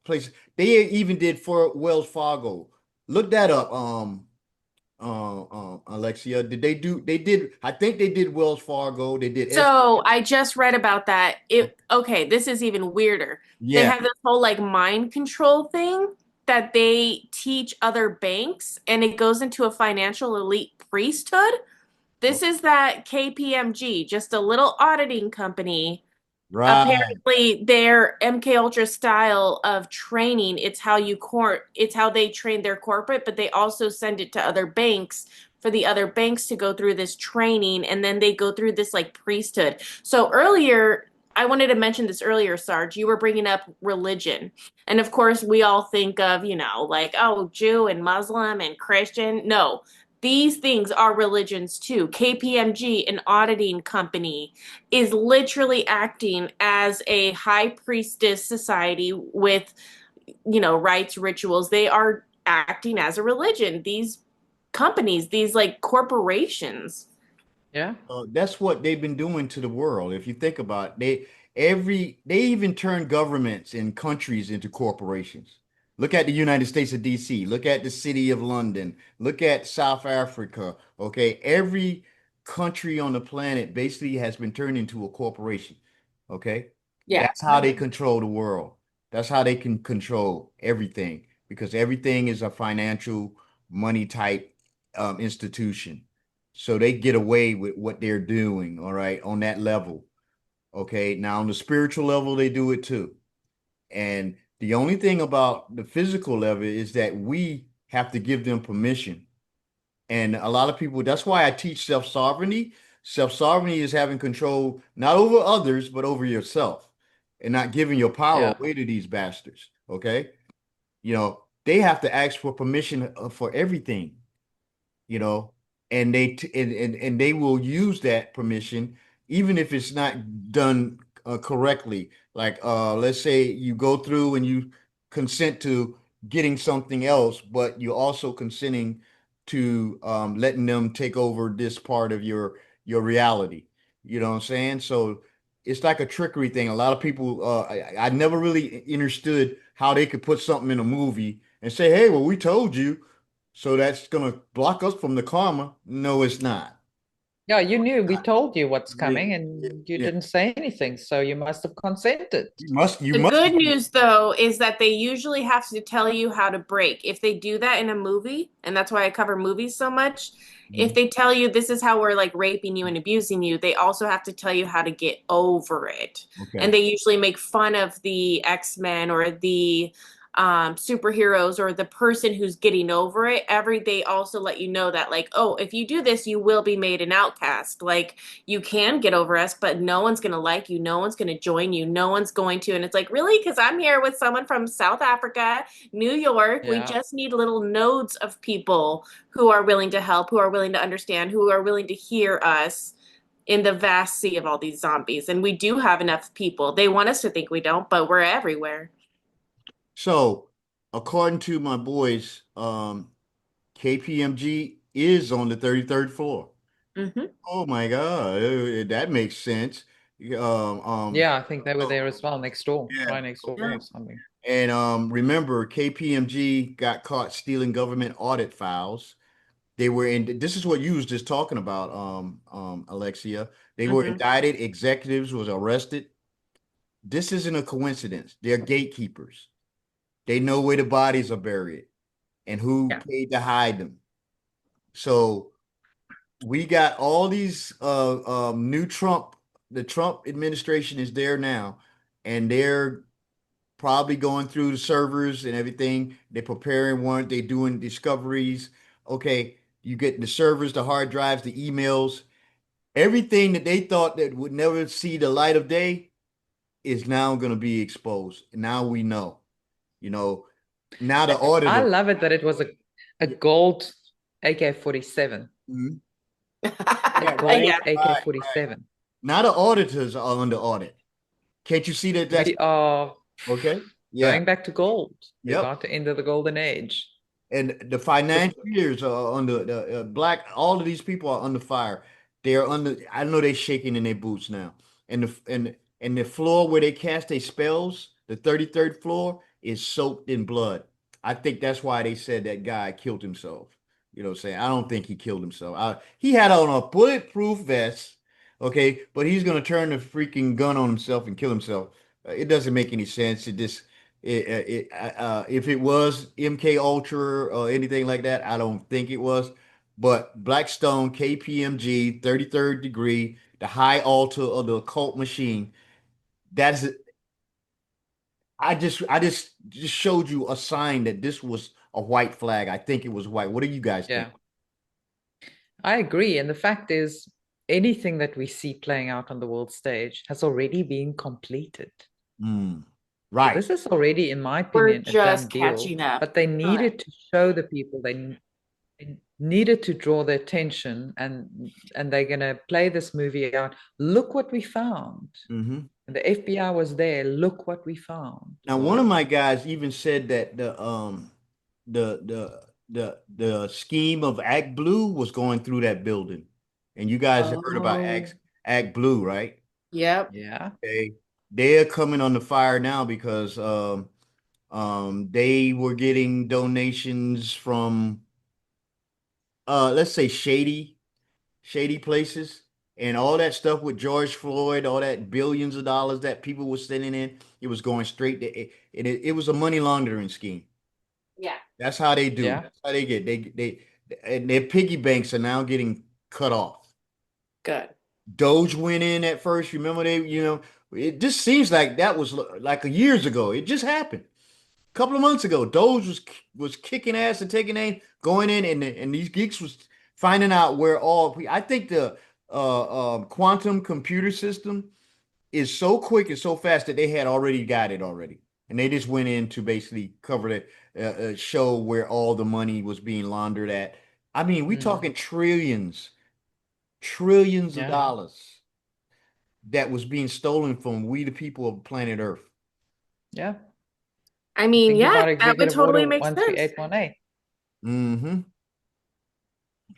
places. They even did for Wells Fargo. Look that up. Alexia, did they do? They did. I think they did Wells Fargo. They did. So I just read about that. Okay, this is even weirder. They Yeah. have this whole like mind control thing that they teach other banks, and it goes into a financial elite priesthood. This is that KPMG, just a little auditing company. Right. Apparently, their MK Ultra style of training, it's how they train their corporate, but they also send it to other banks for the other banks to go through this training, and then they go through this like priesthood. So earlier, I wanted to mention this earlier, Sarge. You were bringing up religion. And of course, we all think of, like, oh, Jew and Muslim and Christian. No, these things are religions too. KPMG, an auditing company, is literally acting as a high priestess society with, rites, rituals. They are acting as a religion. These companies, these like corporations. Yeah. That's what they've been doing to the world. If you think about it, they even turn governments and countries into corporations. Look at the United States of DC. Look at the city of London. Look at South Africa. Okay, every country on the planet basically has been turned into a corporation. Okay, Yeah. that's how they control the world. That's how they can control everything because everything is a financial money type institution. So they get away with what they're doing, all right, on that level. Okay. Now on the spiritual level, they do it too. And the only thing about the physical level is that we have to give them permission. And a lot of people, that's why I teach self-sovereignty. Self-sovereignty is having control not over others, but over yourself and not giving your power Yeah. away to these bastards. Okay. They have to ask for permission for everything, you know, and they will use that permission even if it's not done correctly. Like let's say you go through and you consent to getting something else, but you're also consenting to letting them take over this part of your reality. You know what I'm saying? So it's like a trickery thing. A lot of people, I never really understood how they could put something in a movie and say, "Hey, well, we told you," so that's gonna block us from the karma. No, it's not. Yeah, you knew we told you what's Yeah, coming yeah, and you yeah. didn't say anything, so you must have consented. You The must. good news, though, is that they usually have to tell you how to break. If they do that in a movie, and that's why I cover movies so much, if Mhm. they tell you this is how we're like raping you and abusing you, they also have to tell you how to get over it. And Okay. they usually make fun of the X-Men or the superheroes or the person who's getting over it. They also let you know that, like, oh, if you do this, you will be made an outcast. Like, you can get over us, but no one's going to like you. No one's going to join you. No one's going to. And it's like, really? Because I'm here with someone from South Africa, New York. We Yeah. just need little nodes of people who are willing to help, who are willing to understand, who are willing to hear us in the vast sea of all these zombies. And we do have enough people. They want us to think we don't, but we're everywhere. So, according to my boys, KPMG is on the 33rd floor. Mm-hmm. Oh my God, that makes sense. Yeah, I think they were So, there as well, next door, yeah. right next door Yeah. or something. And remember, KPMG got caught stealing government audit files. They were in, this is what you was just talking about, Alexia. They were Mm-hmm. indicted, executives was arrested. This isn't a coincidence. They're gatekeepers. They know where the bodies are buried and who Yeah. paid to hide them. So we got all these new Trump, the Trump administration is there now, and they're probably going through the servers and everything. They're preparing one, they're doing discoveries. Okay, you get the servers, the hard drives, the emails, everything that they thought that would never see the light of day is now going to be exposed. Now we know, you know, now the I auditor. love it that it was a gold AK-47. Mhm. A Yeah, right, gold Yeah. right. AK-47. Now the auditors are under audit. Can't you see that that's We are okay? Yeah. going back to gold. We're Yep. about to enter the golden age. And the But financiers are under the black. All of these people are under fire. They're under. I know they're shaking in their boots now. And the floor where they cast their spells, the 33rd floor, is soaked in blood. I think that's why they said that guy killed himself. You know what I'm saying? I don't think he killed himself. He had on a bulletproof vest, okay, but he's gonna turn the freaking gun on himself and kill himself. It doesn't make any sense. If it was MK Ultra or anything like that, I don't think it was. But Blackstone, KPMG, 33rd degree, the high altar of the occult machine. That's I just showed you a sign that this was a white flag. I think it was white. What do you guys think? yeah, I agree. And the fact is, anything that we see playing out on the world stage has already been completed. Hmm. So Right. this is already, in my We're opinion, a done just deal. catching up. But they Correct. needed to show the people they needed to draw their attention, and they're gonna play this movie out. Look what we found. Hmm. And the FBI was there. Look what we found. Now, one of Right? my guys even said that the scheme of Act Blue was going through that building. And you guys have heard about Oh, Act Blue, right? yep. Yeah. They're coming on the fire now because they were getting donations from let's say shady places, and all that stuff with George Floyd, all that billions of dollars that people were sending in, it was going straight to it was a money laundering scheme. Yeah. That's how they do. Yeah. That's how they get. They and their piggy banks are now getting cut off. Good. Doge went in at first. Remember it just seems like that was like a years ago. It just happened. A couple of months ago, Doge was kicking ass and taking aim, going in, and these geeks was finding out where all. I think the quantum computer system is so quick and so fast that they had already got it already, and they just went in to basically cover it, show where all the money was being laundered at. I mean, we Mm. talking trillions, trillions of Yeah. dollars. that was being stolen from we the people of planet Earth. Yeah. I mean, Think yeah, about that would Executive totally Order make sense. 13818. Mm-hmm.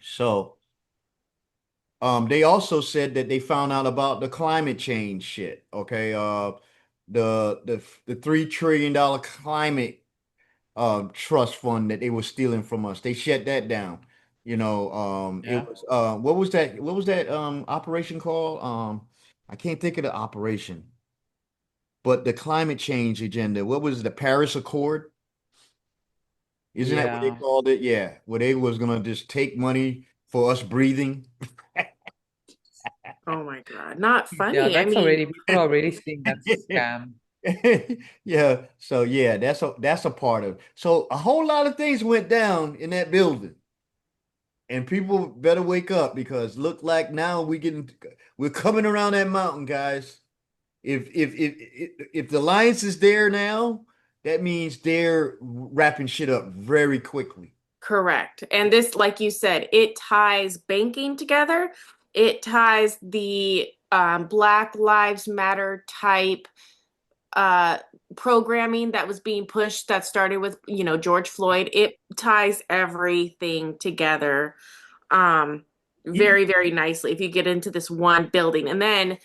So, they also said that they found out about the climate change shit. Okay, the $3 trillion climate trust fund that they were stealing from us. They shut that down. Yeah. It was what was that operation called? I can't think of the operation, but the climate change agenda. What was it, the Paris Accord? Isn't that what they Yeah. called it? Yeah, where they was gonna just take money for us breathing. Oh my God, not Yeah, funny. I that's mean, already, people are already seeing that's a scam. Yeah, so yeah, that's a part of it. So a whole lot of things went down in that building. And people better wake up because look like now we're coming around that mountain, guys. If the alliance is there now, that means they're wrapping shit up very quickly. correct. And this, like you said, it ties banking together. It ties the Black Lives Matter type uh programming that was being pushed that started with, George Floyd. It ties everything together You, very, very nicely if you get into this one building. And then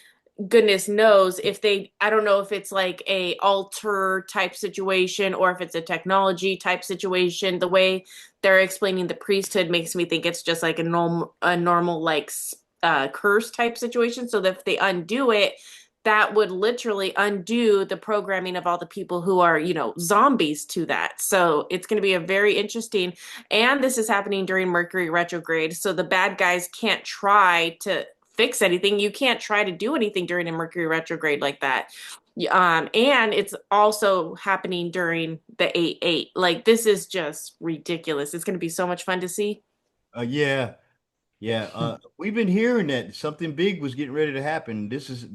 goodness knows if they, I don't know if it's like a alter type situation or if it's a technology type situation. The way they're explaining the priesthood makes me think it's just like a normal like curse type situation. So that if they undo it, that would literally undo the programming of all the people who are, zombies to that. So it's going to be a very interesting, and this is happening during Mercury retrograde. So the bad guys can't try to fix anything. You can't try to do anything during a Mercury retrograde like that. And it's also happening during the 8-8. Like, this is just ridiculous. It's going to be so much fun to see. yeah, yeah. We've been hearing that something big was getting ready to happen. This is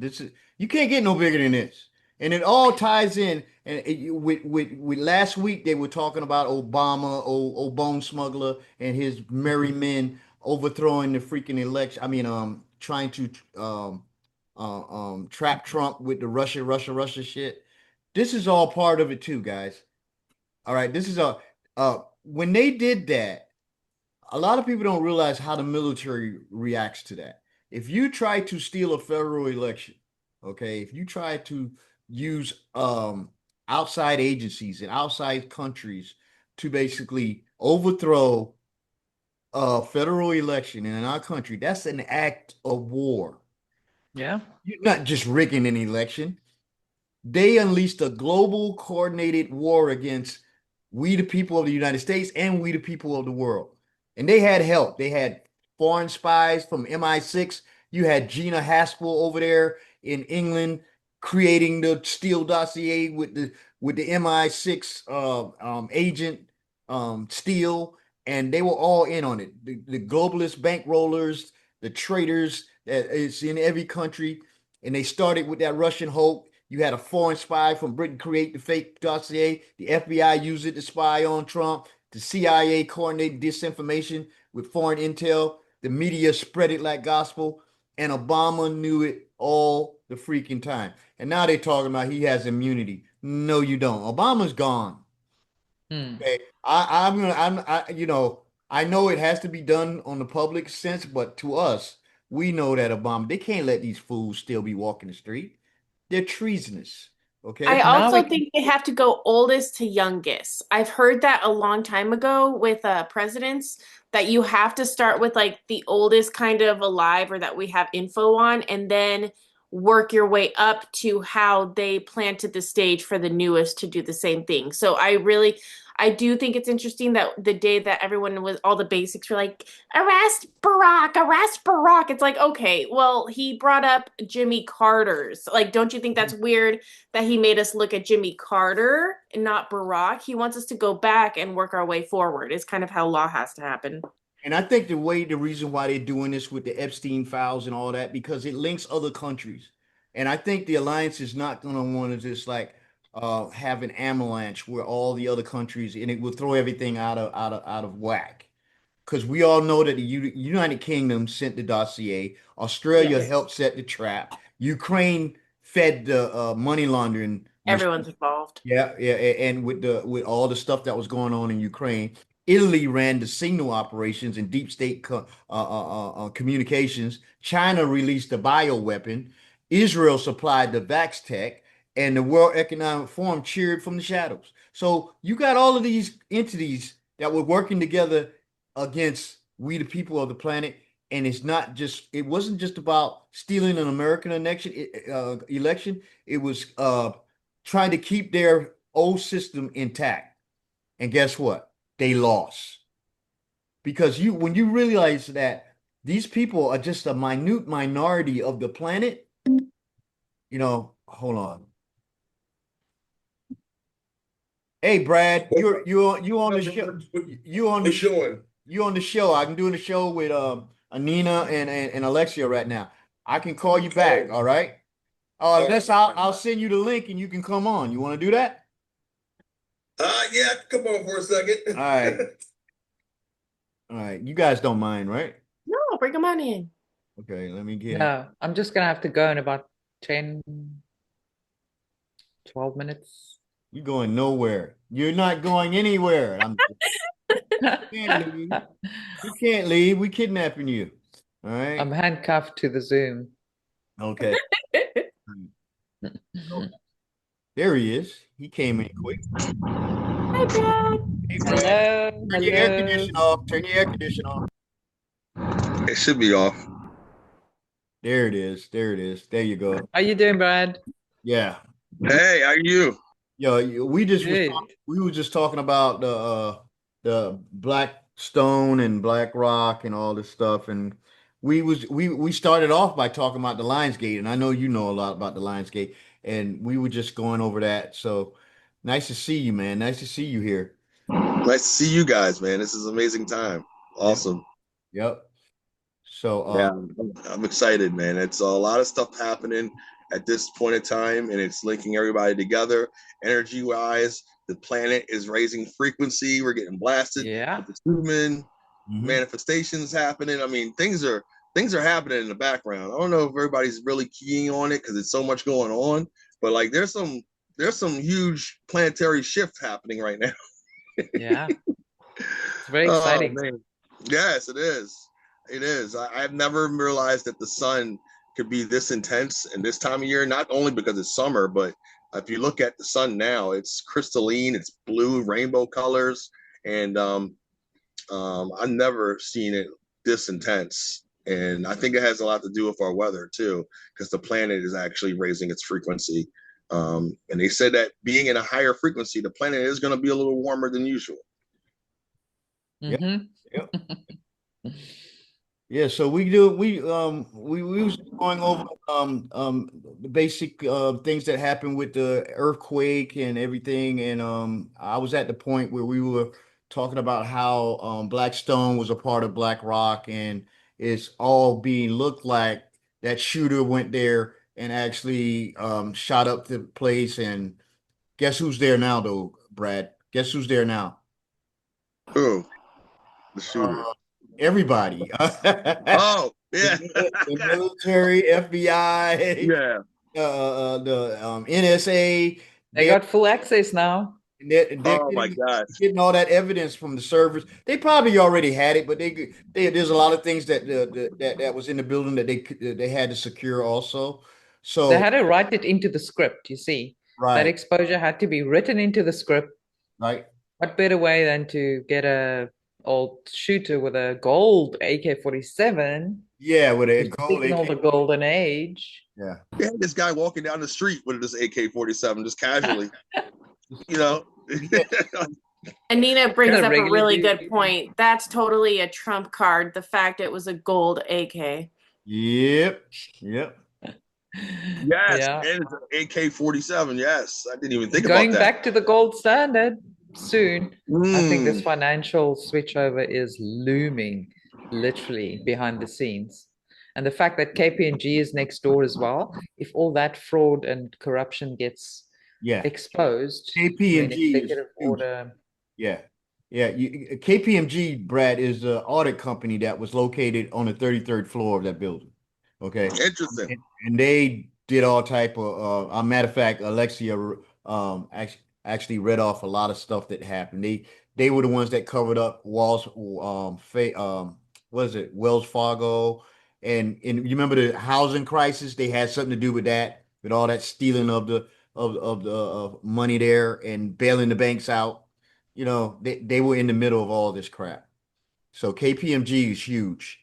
you can't get no bigger than this, and it all ties in. And with last week they were talking about Obama, old bone smuggler, and his merry men overthrowing the freaking election. I mean, trying to trap Trump with the Russia shit. This is all part of it too, guys. All right, this is when they did that, a lot of people don't realize how the military reacts to that. If you try to steal a federal election, okay, if you try to use outside agencies and outside countries to basically overthrow a federal election in our country, that's an act of war. Yeah. You're not just rigging an election. They unleashed a global coordinated war against we the people of the United States and we the people of the world. And they had help. They had foreign spies from MI6. You had Gina Haspel over there in England creating the Steele dossier with the MI6 agent Steele, and they were all in on it. The globalist bankrollers, the traitors that is in every country, and they started with that Russian hope. You had a foreign spy from Britain create the fake dossier. The FBI used it to spy on Trump. The CIA coordinated disinformation with foreign intel. The media spread it like gospel. And Obama knew it all the freaking time. And now they're talking about he has immunity. No, you don't. Obama's gone. Hmm. Okay. I know it has to be done on the public sense, but to us, we know that Obama, they can't let these fools still be walking the street. They're treasonous. I Okay. Now we also can, think they have to go oldest to youngest. I've heard that a long time ago with presidents, that you have to start with like the oldest kind of alive or that we have info on, and then work your way up to how they planted the stage for the newest to do the same thing. So I do think it's interesting that the day that everyone was, all the basics were like, arrest Barack. It's like, okay, well, he brought up Jimmy Carter's. Like, don't you think that's weird that he made us look at Jimmy Carter and not Barack? He wants us to go back and work our way forward. Is kind of how law has to happen. And I think the reason why they're doing this with the Epstein files and all that, because it links other countries. And I think the alliance is not going to want to just like have an avalanche where all the other countries and it will throw everything out of whack. Because we all know that the United Kingdom sent the dossier, Australia Yes. helped set the trap, Ukraine fed the money laundering Everyone's involved. yeah, yeah, and with all the stuff that was going on in Ukraine, Italy ran the signal operations and deep state communications. China released the bioweapon. Israel supplied the vax tech, and the World Economic Forum cheered from the shadows. So you got all of these entities that were working together against we, the people of the planet. And it wasn't just about stealing an American election. It was trying to keep their old system intact. And guess what? They lost. Because when you realize that these people are just a minute minority of the planet, hold on. Hey, Brad, you on the show. You on the show. I'm doing the show with Anina and Alexia right now. I can call you back, all right? I'll send you the link and you can come on. You want to do that? Yeah, come on for a second. All right. All right. You guys don't mind, right? No, bring them on in. Okay, let me get No, I'm just gonna have to go in about 10, 12 minutes. you going nowhere. You're not going anywhere. You can't leave. You can't leave. We kidnapping you. All right. I'm handcuffed to the Zoom. Okay. There he is. He came in quick. Hi, Brad. Hey, Brad. Hello, Turn your air hello. conditioner off. Turn your air conditioner off. It should be off. There it is. There it is. There you go. How you doing, Brad? Yeah. Hey, how are you? Yo, we Good. were just talking about the Blackstone and BlackRock and all this stuff, and we started off by talking about the Lionsgate, and I know you know a lot about the Lionsgate, and we were just going over that. So nice to see you, man. Nice to see you here. Nice to see you guys, man. This is an amazing time. Awesome. Yep. So Yeah, I'm excited, man. It's a lot of stuff happening at this point in time, and it's linking everybody together. Energy-wise, the planet is raising frequency. We're getting blasted. Yeah. With the human mhm. manifestations happening. I mean, things are happening in the background. I don't know if everybody's really keying on it because there's so much going on, but like there's some huge planetary shift happening right now. Yeah. It's very exciting. Oh, man. Yes, it is. It is. I've never realized that the sun could be this intense in this time of year, not only because it's summer, but if you look at the sun now, it's crystalline, it's blue, rainbow colors, and I've never seen it this intense. And I think it has a lot to do with our weather too, because the planet is actually raising its frequency. And they said that being in a higher frequency, the planet is going to be a little warmer than usual. Mhm. Yep. Yeah, so we was going over the basic things that happened with the earthquake and everything, and I was at the point where we were talking about how Blackstone was a part of BlackRock, and it's all being looked like that shooter went there and actually shot up the place, and guess who's there now though, Brad? Guess who's there now? Who? The shooter. Everybody. Oh, yeah. The military, FBI, Yeah. the NSA. They got full access now. They're Oh my gosh. getting all that evidence from the servers. They probably already had it, but there's a lot of things that that was in the building that they had to secure also. So They had to write it into the script, you see. That right, exposure had to be written into the script. right. What better way than to get a old shooter with a gold AK-47 Yeah, with a to gold signal the AK. golden age? Yeah. They had this guy walking down the street with this AK-47 just casually. You know. Anina brings Kinda up a regular really dude. good point. That's totally a trump card. The fact it was a gold AK. Yep. Yep. Yes, Yeah. and it's an AK-47. Yes, I didn't even think Going about that. back to the gold standard soon. I think this Mm. financial switchover is looming literally behind the scenes. And the fact that KPMG is next door as well, if all that fraud and corruption gets Yeah. exposed, then KPMG is executive huge. order. Yeah. Yeah. KPMG, Brad, is the audit company that was located on the 33rd floor of that building. Okay. Interesting. And they did all type of matter of fact, Alexia actually read off a lot of stuff that happened. They were the ones that covered up Walls what is it, Wells Fargo, and you remember the housing crisis? They had something to do with that, with all that stealing of the money there and bailing the banks out. You know, they were in the middle of all this crap. So KPMG is huge.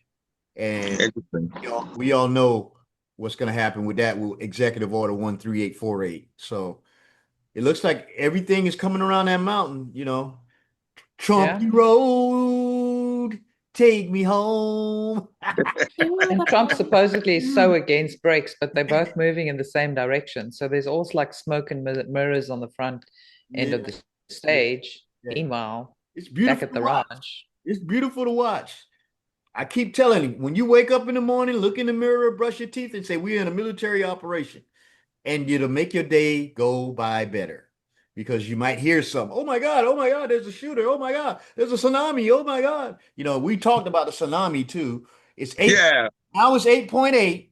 And Interesting. we all know what's going to happen with that with Executive Order 13848. So it looks like everything is coming around that mountain, you know. Trumpy road, take me home. And Trump supposedly is so against brakes, but they're both moving in the same direction. So there's also like smoke and mirrors on the front end of the stage. Yeah. Meanwhile, It's back beautiful at the to watch. ranch. It's beautiful to watch. I keep telling you, when you wake up in the morning, look in the mirror, brush your teeth, and say, we're in a military operation. And it'll make your day go by better because you might hear something. Oh my God, there's a shooter. Oh my God, there's a tsunami. Oh my God. You know, we talked about the tsunami too. It's 8. Yeah. Now it's 8.8.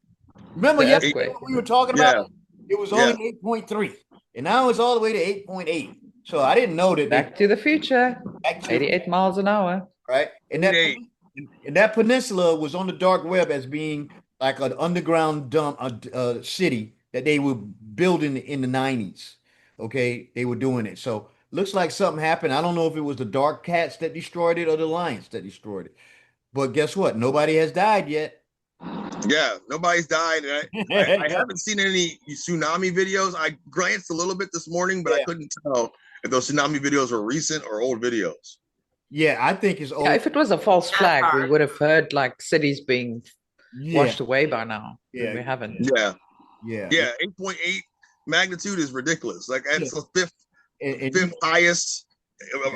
Remember The yesterday earthquake. when we were talking about Yeah. it? It was only 8.3. And now it's all the way to 8.8. So I didn't know that Back to the future. back to 88 miles an hour. right? And 88. that peninsula was on the dark web as being like an underground dump, city that they were building in the 90s. Okay, they were doing it. So looks like something happened. I don't know if it was the dark cats that destroyed it or the lions that destroyed it. But guess what? Nobody has died yet. Yeah, nobody's died. I haven't seen any tsunami videos. I glanced a little bit this morning, but I couldn't tell if those tsunami videos were recent or old videos. Yeah, I think it's old. Yeah, if it was a false flag, we would have heard like cities being washed away by now. Yeah. We haven't. Yeah. Yeah. 8.8 magnitude is ridiculous. Like that's the fifth And highest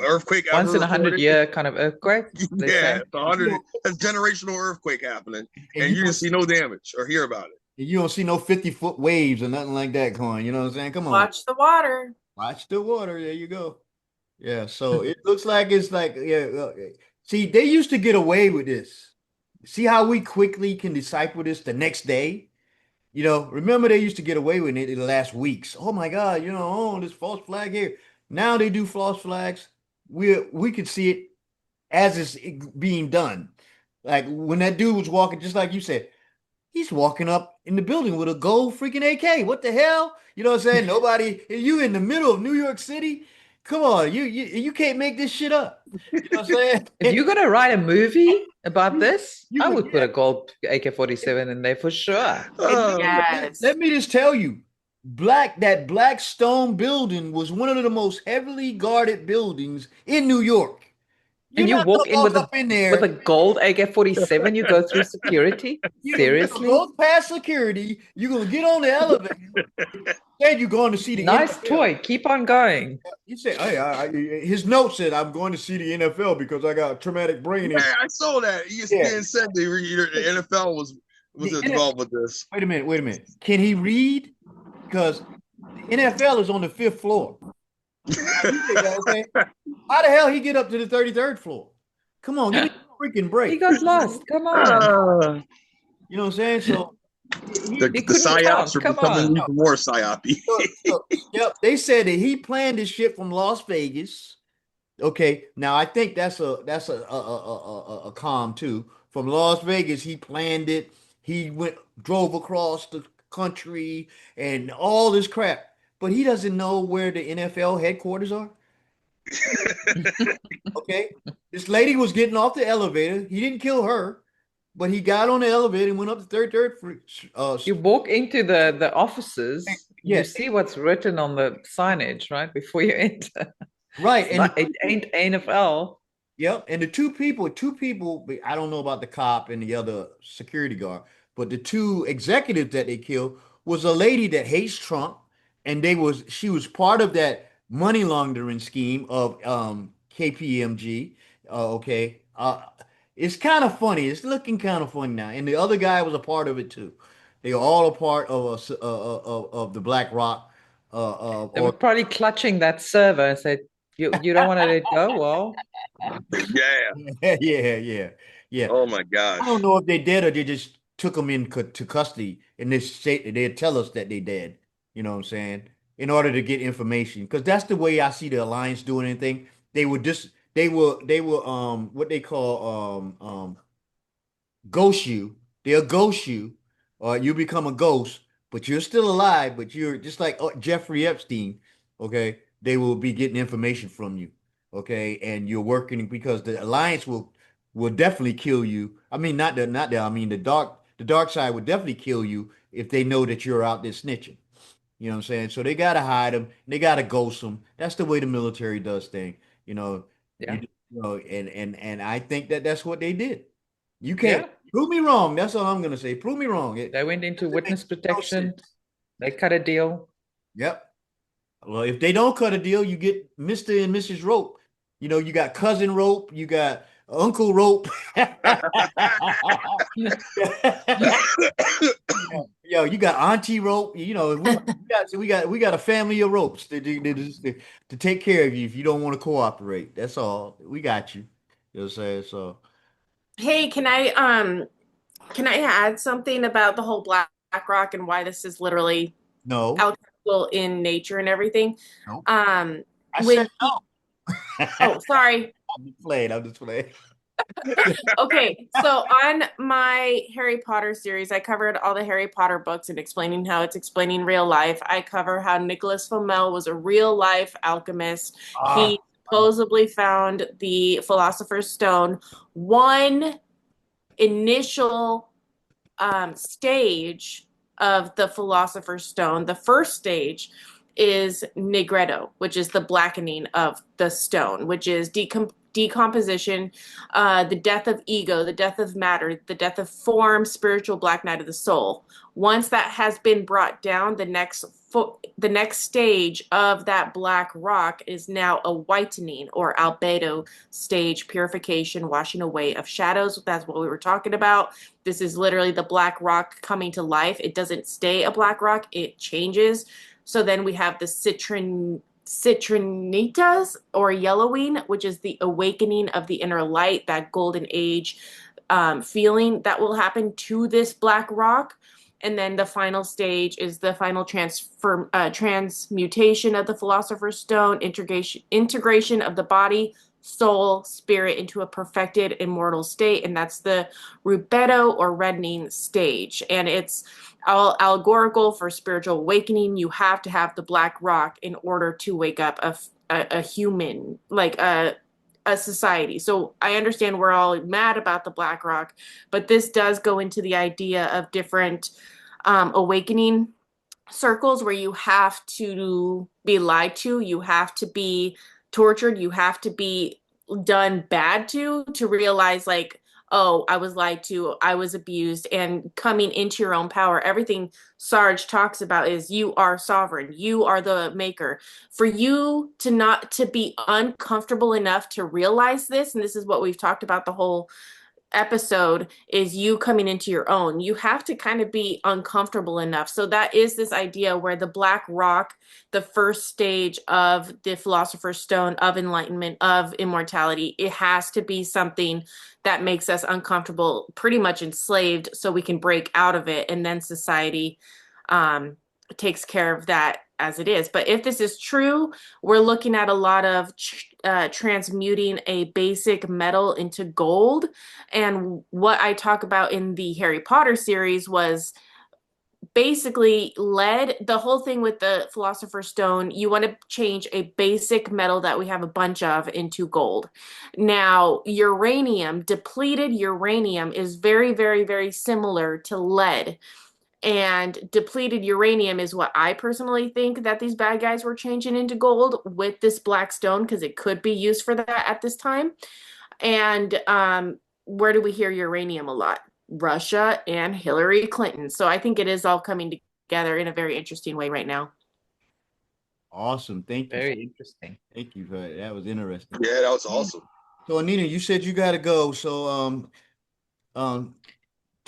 earthquake Once ever in a 100-year kind of earthquake. they Yeah, say. it's 100. That's generational earthquake happening, and you didn't see no damage or hear about it. you don't see no 50-foot waves or nothing like that going. You know what I'm saying? Come on. Watch the water. Watch the water. There you go. Yeah. So it looks like it's like, see, they used to get away with this. See how we quickly can decipher this the next day? You know, remember they used to get away with it in the last weeks. Oh my God, you know, oh, this false flag here. Now they do false flags. We could see it as it's being done. Like when that dude was walking, just like you said, he's walking up in the building with a gold freaking AK. What the hell? You know what I'm saying? Nobody, you in the middle of New York City. Come on, you can't make this shit up. You know what I'm saying? If you're gonna write a movie about this, I would put yeah. a gold AK-47 in there for sure. Yes. Let me just tell you, that black stone building was one of the most heavily guarded buildings in New York. And you not walk gonna in with up in there. with a gold AK-47, you go through security? You're Seriously? gonna go past security. You're gonna get on the elevator. Then you're going to see the Nice NFL. toy. Keep on going. You say, hey, his note said, "I'm going to see the NFL because I got a traumatic brain injury." Yeah, I saw that. ESPN said the NFL was involved with this. Wait a minute. Can he read? Because the NFL is on the 5th floor. Okay. How the hell he get up to the 33rd floor? Come on, give me a freaking break. He got lost. Come on. You know what I'm saying? So The couldn't psyops count. are Come becoming on. even more psyopy. yep, they said that he planned this shit from Las Vegas. Okay, now I think that's a calm too. From Las Vegas, he planned it. He drove across the country and all this crap, but he doesn't know where the NFL headquarters are. Okay, this lady was getting off the elevator. He didn't kill her, but he got on the elevator and went up the third. You walk into the offices, Yeah. you see what's written on the signage, right? Before you enter. Right, and It ain't NFL. yep, and the two people, I don't know about the cop and the other security guard, but the two executives that they killed was a lady that hates Trump, and she was part of that money laundering scheme of KPMG. Okay. It's kind of funny. It's looking kind of funny now. And the other guy was a part of it too. They were all a part of the BlackRock. They were probably clutching that server and said, you don't want to let it go? Well, Yeah. yeah. Oh my I gosh. don't know if they did or they just took them to custody, and they'd tell us that they dead. You know what I'm saying? In order to get information, because that's the way I see the Alliance doing anything. They will what they call ghost you. They'll ghost you, or you become a ghost, but you're still alive, but you're just like Jeffrey Epstein. Okay, they will be getting information from you. Okay, and you're working because the Alliance will definitely kill you. I mean, not the. I mean, the dark side would definitely kill you if they know that you're out there snitching. You know what I'm saying? So they gotta hide them. They gotta ghost them. That's the way the military does thing. You know, Yeah. and I think that that's what they did. You can't Yeah. prove me wrong. That's all I'm gonna say. Prove me wrong. They went into It witness makes no protection. sense. They cut a deal. Yep. Well, if they don't cut a deal, you get Mr. and Mrs. Rope. You got cousin Rope. You got Uncle Rope. Yo, you got Auntie Rope. We got a family of ropes to take care of you if you don't want to cooperate. That's all. We got you. You know what I'm saying? So Hey, can I add something about the whole BlackRock and why this is literally no, alchemical in nature and everything? no. Um, I when said no. oh, sorry. I'm just playing. Okay, so on my Harry Potter series, I covered all the Harry Potter books and explaining how it's explaining real life. I cover how Nicholas Flamel was a real life alchemist. Ah, He supposedly found the Philosopher's Stone. One initial stage of the Philosopher's Stone, the first stage is nigredo, which is the blackening of the stone, which is decomposition, the death of ego, the death of matter, the death of form, spiritual black night of the soul. Once that has been brought down, the next stage of that black rock is now a whitening or albedo stage, purification, washing away of shadows. That's what we were talking about. This is literally the black rock coming to life. It doesn't stay a black rock, it changes. So then we have the citrinitas or yellowing, which is the awakening of the inner light, that golden age feeling that will happen to this black rock. And then the final stage is the final transmutation of the Philosopher's Stone, integration of the body, soul, spirit into a perfected immortal state. And that's the rubedo or reddening stage. And it's all allegorical for spiritual awakening. You have to have the black rock in order to wake up a human, like a society. So I understand we're all mad about the black rock, but this does go into the idea of different awakening circles where you have to be lied to, you have to be tortured, you have to be done bad to realize like, oh, I was lied to, I was abused, and coming into your own power. Everything Sarge talks about is you are sovereign, you are the maker. For you to not to be uncomfortable enough to realize this, and this is what we've talked about the whole episode, is you coming into your own. You have to kind of be uncomfortable enough. So that is this idea where the black rock, the first stage of the Philosopher's Stone, of enlightenment, of immortality, it has to be something that makes us uncomfortable, pretty much enslaved, so we can break out of it, and then society takes care of that as it is. But if this is true, we're looking at a lot of transmuting a basic metal into gold. And what I talk about in the Harry Potter series was basically lead. The whole thing with the Philosopher's Stone, you want to change a basic metal that we have a bunch of into gold. Now, uranium, depleted uranium, is very, very, very similar to lead. And depleted uranium is what I personally think that these bad guys were changing into gold with this black stone, because it could be used for that at this time. And where do we hear uranium a lot? Russia and Hillary Clinton. So I think it is all coming together in a very interesting way right now. Awesome. Thank you. Very interesting. Thank you for that. That was interesting. Yeah, that was awesome. So Anina, you said you gotta go. So tell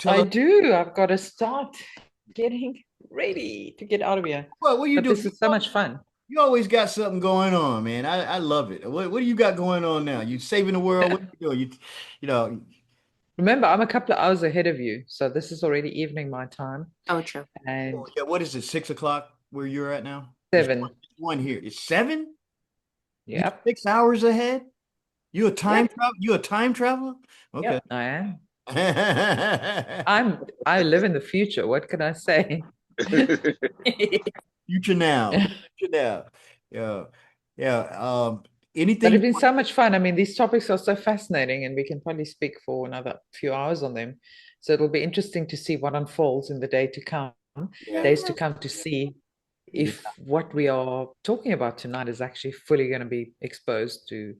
I us do. I've got to start getting ready to get out of here. what you But do. this is so much fun. You always got something going on, man. I love it. What do you got going on now? You saving the world? What you doing? You know, Remember, I'm a couple of hours ahead of you, so this is already evening my time, Oh, true. and Oh, yeah, what is it? 6 o'clock where you're at now? 7. It's one here. It's 7? You're Yep, 6 hours ahead? You a time Yep. travel? You a time traveler? Okay. yep, I am. Future I live in the future. What can I say? now. Future now. Yeah. Yeah. But Anything it's been so much fun. I mean, these topics are so fascinating, and we can probably speak for another few hours on them. So it'll be interesting to see what unfolds in the days to come to see if what we are talking about tonight is actually fully going to be exposed to,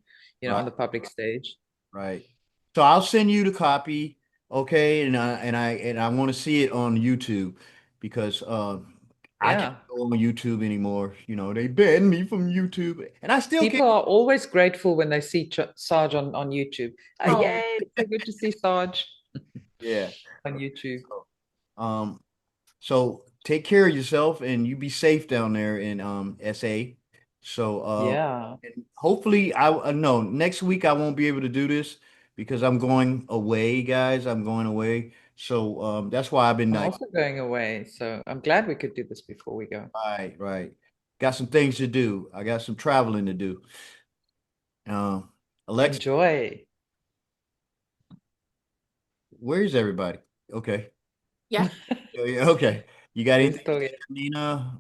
on the public stage. Right. So I'll send you the copy, okay? And I want to see it on YouTube because I Yeah. can't go on YouTube anymore. You know, they banned me from YouTube, and I still People can't. are always grateful when they see Sarge on YouTube. Oh. Yay, it's so good to see Sarge Yeah. on YouTube. So take care of yourself and you be safe down there in SA. So Yeah. and hopefully no, next week I won't be able to do this because I'm going away, guys. I'm going away. So that's why I've been I'm like, also going away, so I'm glad we could do this before we go. right. Got some things to do. I got some traveling to do. Alexa, Enjoy. where's everybody? Okay. Yeah. Yeah, okay. You got We're anything, still here. Nina?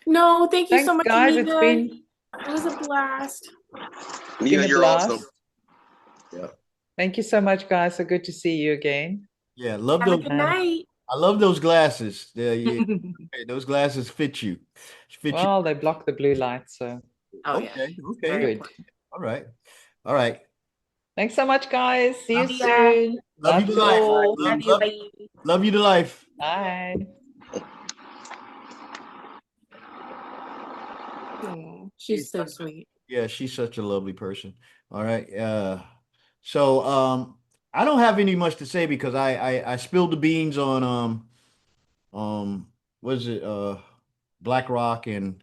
No, thank you so Thanks, much, guys. It's Anina. been It was a blast. Nina, a you're blast. awesome. Yeah. Thank you so much, guys. So good to see you again. Yeah, love Have a those. good night. I love those glasses. Yeah, those glasses fit you. Fit you. Well, they block the blue light, so Oh, yeah. Okay. Very good. All right. All right. Thanks so much, guys. See you See ya. soon. Love you to life. all. Love you. Bye. Love you to life. Bye. She's so sweet. Yeah, she's such a lovely person. All right. So I don't have any much to say because I spilled the beans on what is it BlackRock and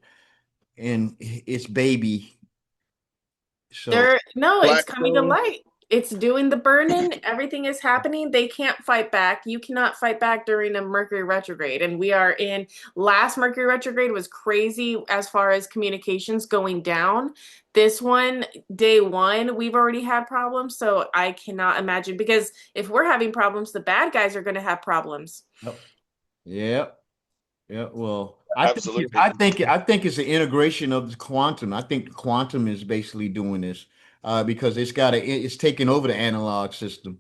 its baby. So No, Black it's coming to Phone. light. It's doing the burning. Everything is happening. They can't fight back. You cannot fight back during a Mercury retrograde. And we are in last Mercury retrograde was crazy as far as communications going down. This one, day one, we've already had problems. So I cannot imagine because if we're having problems, the bad guys are going to have problems. yeah. Yeah, well, Absolutely. I think it's an integration of the quantum. I think the quantum is basically doing this because it's taking over the analog system,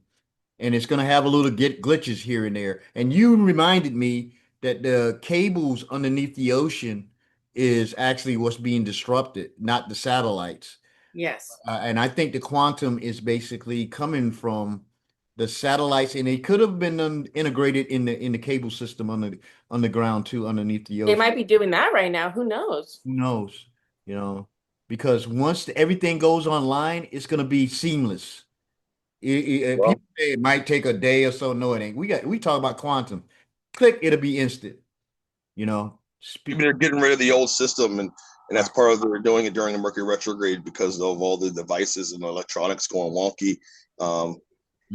and it's going to have a little glitches here and there. And you reminded me that the cables underneath the ocean is actually what's being disrupted, not the satellites. Yes. And I think the quantum is basically coming from the satellites, and it could have been integrated in the cable system underground too, underneath the They ocean. might be doing that right now. Who knows? Who knows? Because once everything goes online, it's going to be seamless. Well, People say it might take a day or so. No, it ain't. We talk about quantum. Click, it'll be instant. maybe they're getting rid of the old system, and that's part of they're doing it during the Mercury retrograde because of all the devices and electronics going wonky.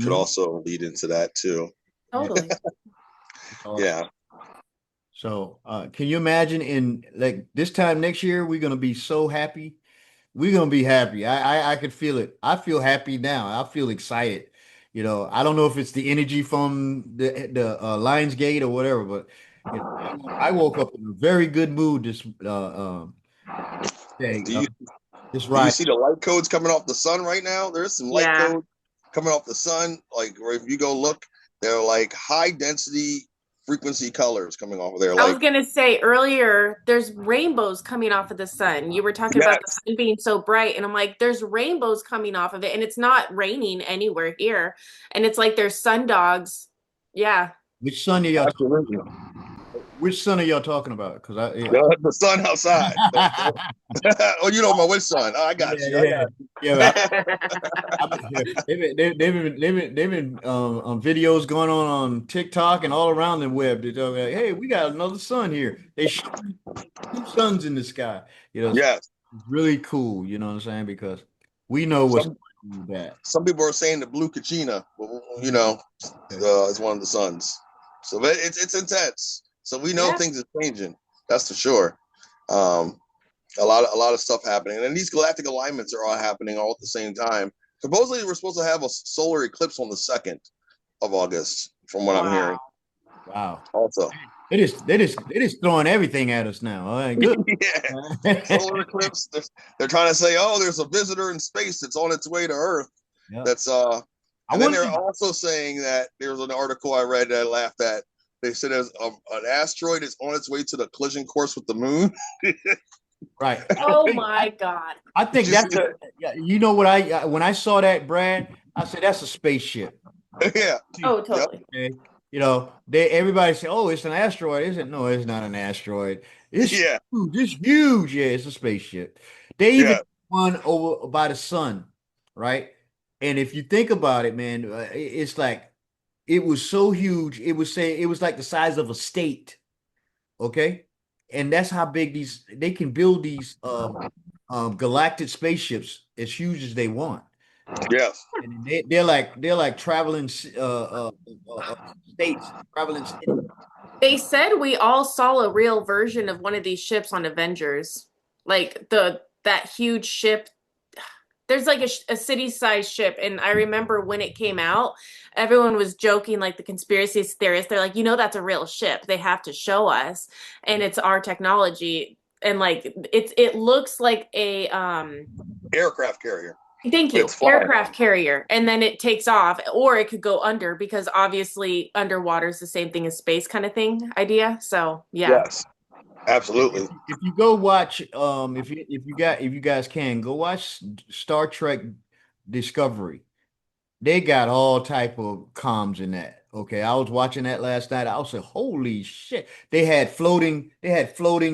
Could also lead into that too. Totally. Yeah. So, can you imagine in like this time next year, we're gonna be so happy. We're gonna be happy. I could feel it. I feel happy now. I feel excited. I don't know if it's the energy from the Lionsgate or whatever, but I woke up in a very good mood this day. Do you This do you ride. see the light codes coming off the sun right now? There's some light codes coming off the sun. Like, or if you go look, they're like high density frequency colors coming off of there. I was Like, gonna say earlier, there's rainbows coming off of the sun. You were talking about the yes, sun being so bright, and I'm like, there's rainbows coming off of it, and it's not raining anywhere here. And it's like there's sun dogs. Yeah. Which sun are y'all? absolutely. Which sun are y'all talking about? Because The sun outside. Oh, you know my which sun? I got you. I got you. They've been videos going on TikTok and all around the web. They're talking like, hey, we got another sun here. They shoot 2 suns in the sky. Yes. It's really cool. You know what I'm saying? Because we know what's going That. Some people are saying the blue Kachina, you know, is one of the suns. So it's intense. So we know Yeah. things are changing. That's for sure. A lot of stuff happening, and these galactic alignments are all happening all at the same time. Supposedly, we're supposed to have a solar eclipse on the 2nd of August, from what I'm hearing. Wow. Also, They just throwing everything at us now. All right, good. yeah, solar eclipse. They're trying to say, oh, there's a visitor in space that's on its way to Earth. Yep. That's and then they're also saying that there's an article I read that I laughed at. They said there's an asteroid is on its way to the collision course with the moon. Right. Oh my God. I think that's you know what when I saw that, Brad, I said that's a spaceship. Yeah. Oh, totally. Okay. You know, everybody say, "Oh, it's an asteroid." Isn't? No, it's not an asteroid. It's Yeah. huge. It's huge. Yeah, it's a spaceship. They even one over by the sun, right? And if you think about it, man, it's like it was so huge. It was like the size of a state. Okay, and that's how big they can build these galactic spaceships as huge as they want. Yes. And they're like traveling states, traveling cities. They said we all saw a real version of one of these ships on Avengers, like that huge ship. There's like a city-sized ship, and I remember when it came out, everyone was joking, like the conspiracy theorists. They're like, that's a real ship. They have to show us, and it's our technology, and like it looks like a aircraft carrier. Thank you. Aircraft carrier. And then it takes off, or it could go under, because obviously underwater is the same thing as space kind of thing idea. So yeah. Yes. Absolutely. If you go watch, if you guys can go watch Star Trek Discovery, they got all type of comms in that. Okay, I was watching that last night. I was like, holy shit! They had floating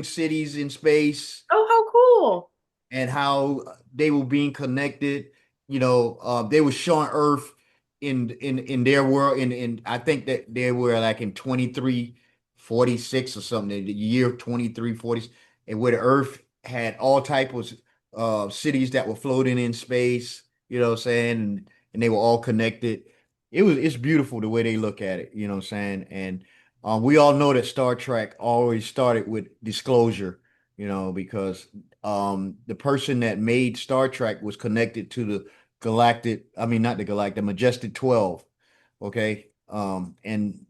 cities in space. Oh, how cool! And how they were being connected. You know, they were showing Earth in their world. In I think that they were like in 2346 or something, the year 2340, and where the Earth had all types of cities that were floating in space. You know what I'm saying? And they were all connected. It's beautiful the way they look at it. You know what I'm saying? And we all know that Star Trek always started with disclosure. You know, because the person that made Star Trek was connected to the the Majestic 12. Okay. And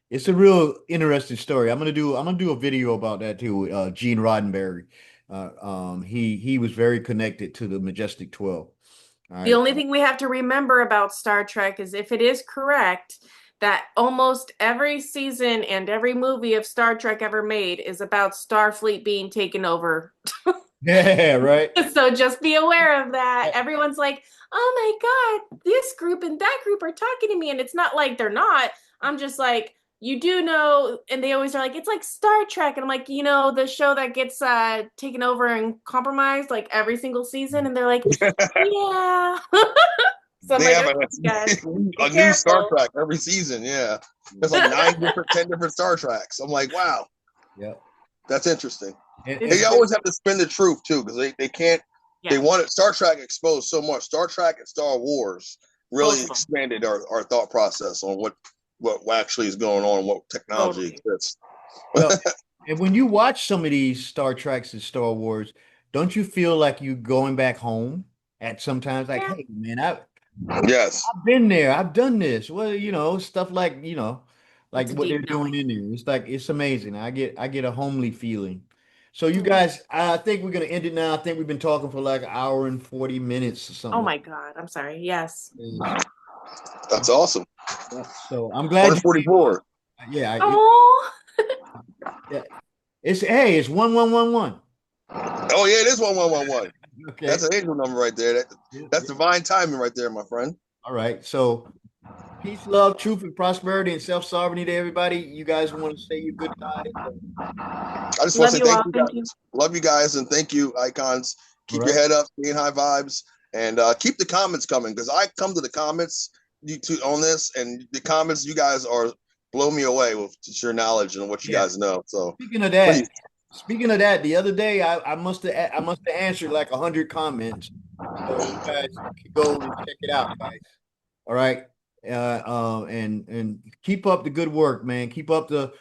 it's a real interesting story. I'm gonna do a video about that too. Gene Roddenberry. He was very connected to the Majestic 12. All right. The only thing we have to remember about Star Trek is, if it is correct, that almost every season and every movie of Star Trek ever made is about Starfleet being taken over. Yeah, right. So just be aware of that. Everyone's like, oh my God, this group and that group are talking to me. And it's not like they're not. I'm just like, you do know, and they always are like, it's like Star Trek. And I'm like, the show that gets taken over and compromised like every single season. And they're like, yeah. So they have a new Star Trek every season. Yeah. There's like 10 different Star Treks. I'm like, wow. Yeah. That's interesting. They always have to spin the truth too, because they can't. Yeah. They wanted Star Trek exposed so much. Star Trek and Star Wars really expanded our thought process on what actually is going on, what technology exists. Well, and when you watch some of these Star Treks and Star Wars, don't you feel like you going back home at sometimes? Like, hey, man, I've been there. I've done this. Well, stuff like like what they're doing in there. It's like it's amazing. I get a homely feeling. So you guys, I think we're gonna end it now. I think we've been talking for like an hour and 40 minutes or something. Oh my God, I'm sorry. Yes. That's awesome. So I'm glad. 144. Yeah. Oh. Yeah. It's 1111. Oh yeah, it is 1111. Okay. That's an angel number right there. That's divine timing right there, my friend. All right. So peace, love, truth, and prosperity and self-sovereignty to everybody. You guys want to say your goodbye? I just want to say thank you guys. Love you guys, and thank you, icons. Keep your head up, stay in high vibes, and keep the comments coming, because I come to the comments on this, and the comments, you guys blow me away with your knowledge and what you guys know. So speaking of that, the other day I must have answered like 100 comments, So you guys can go and check it out, guys. All right. And keep up the good work, man. Keep up the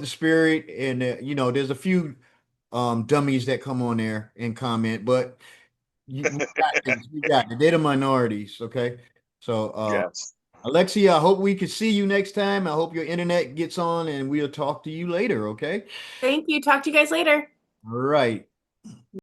spirit. And you know, there's a few dummies that come on there and comment, but we got this. We got it. They're the minorities. Okay. So Yes. Alexia, I hope we can see you next time. I hope your internet gets on and we'll talk to you later. Okay. Thank you. Talk to you guys later. All right.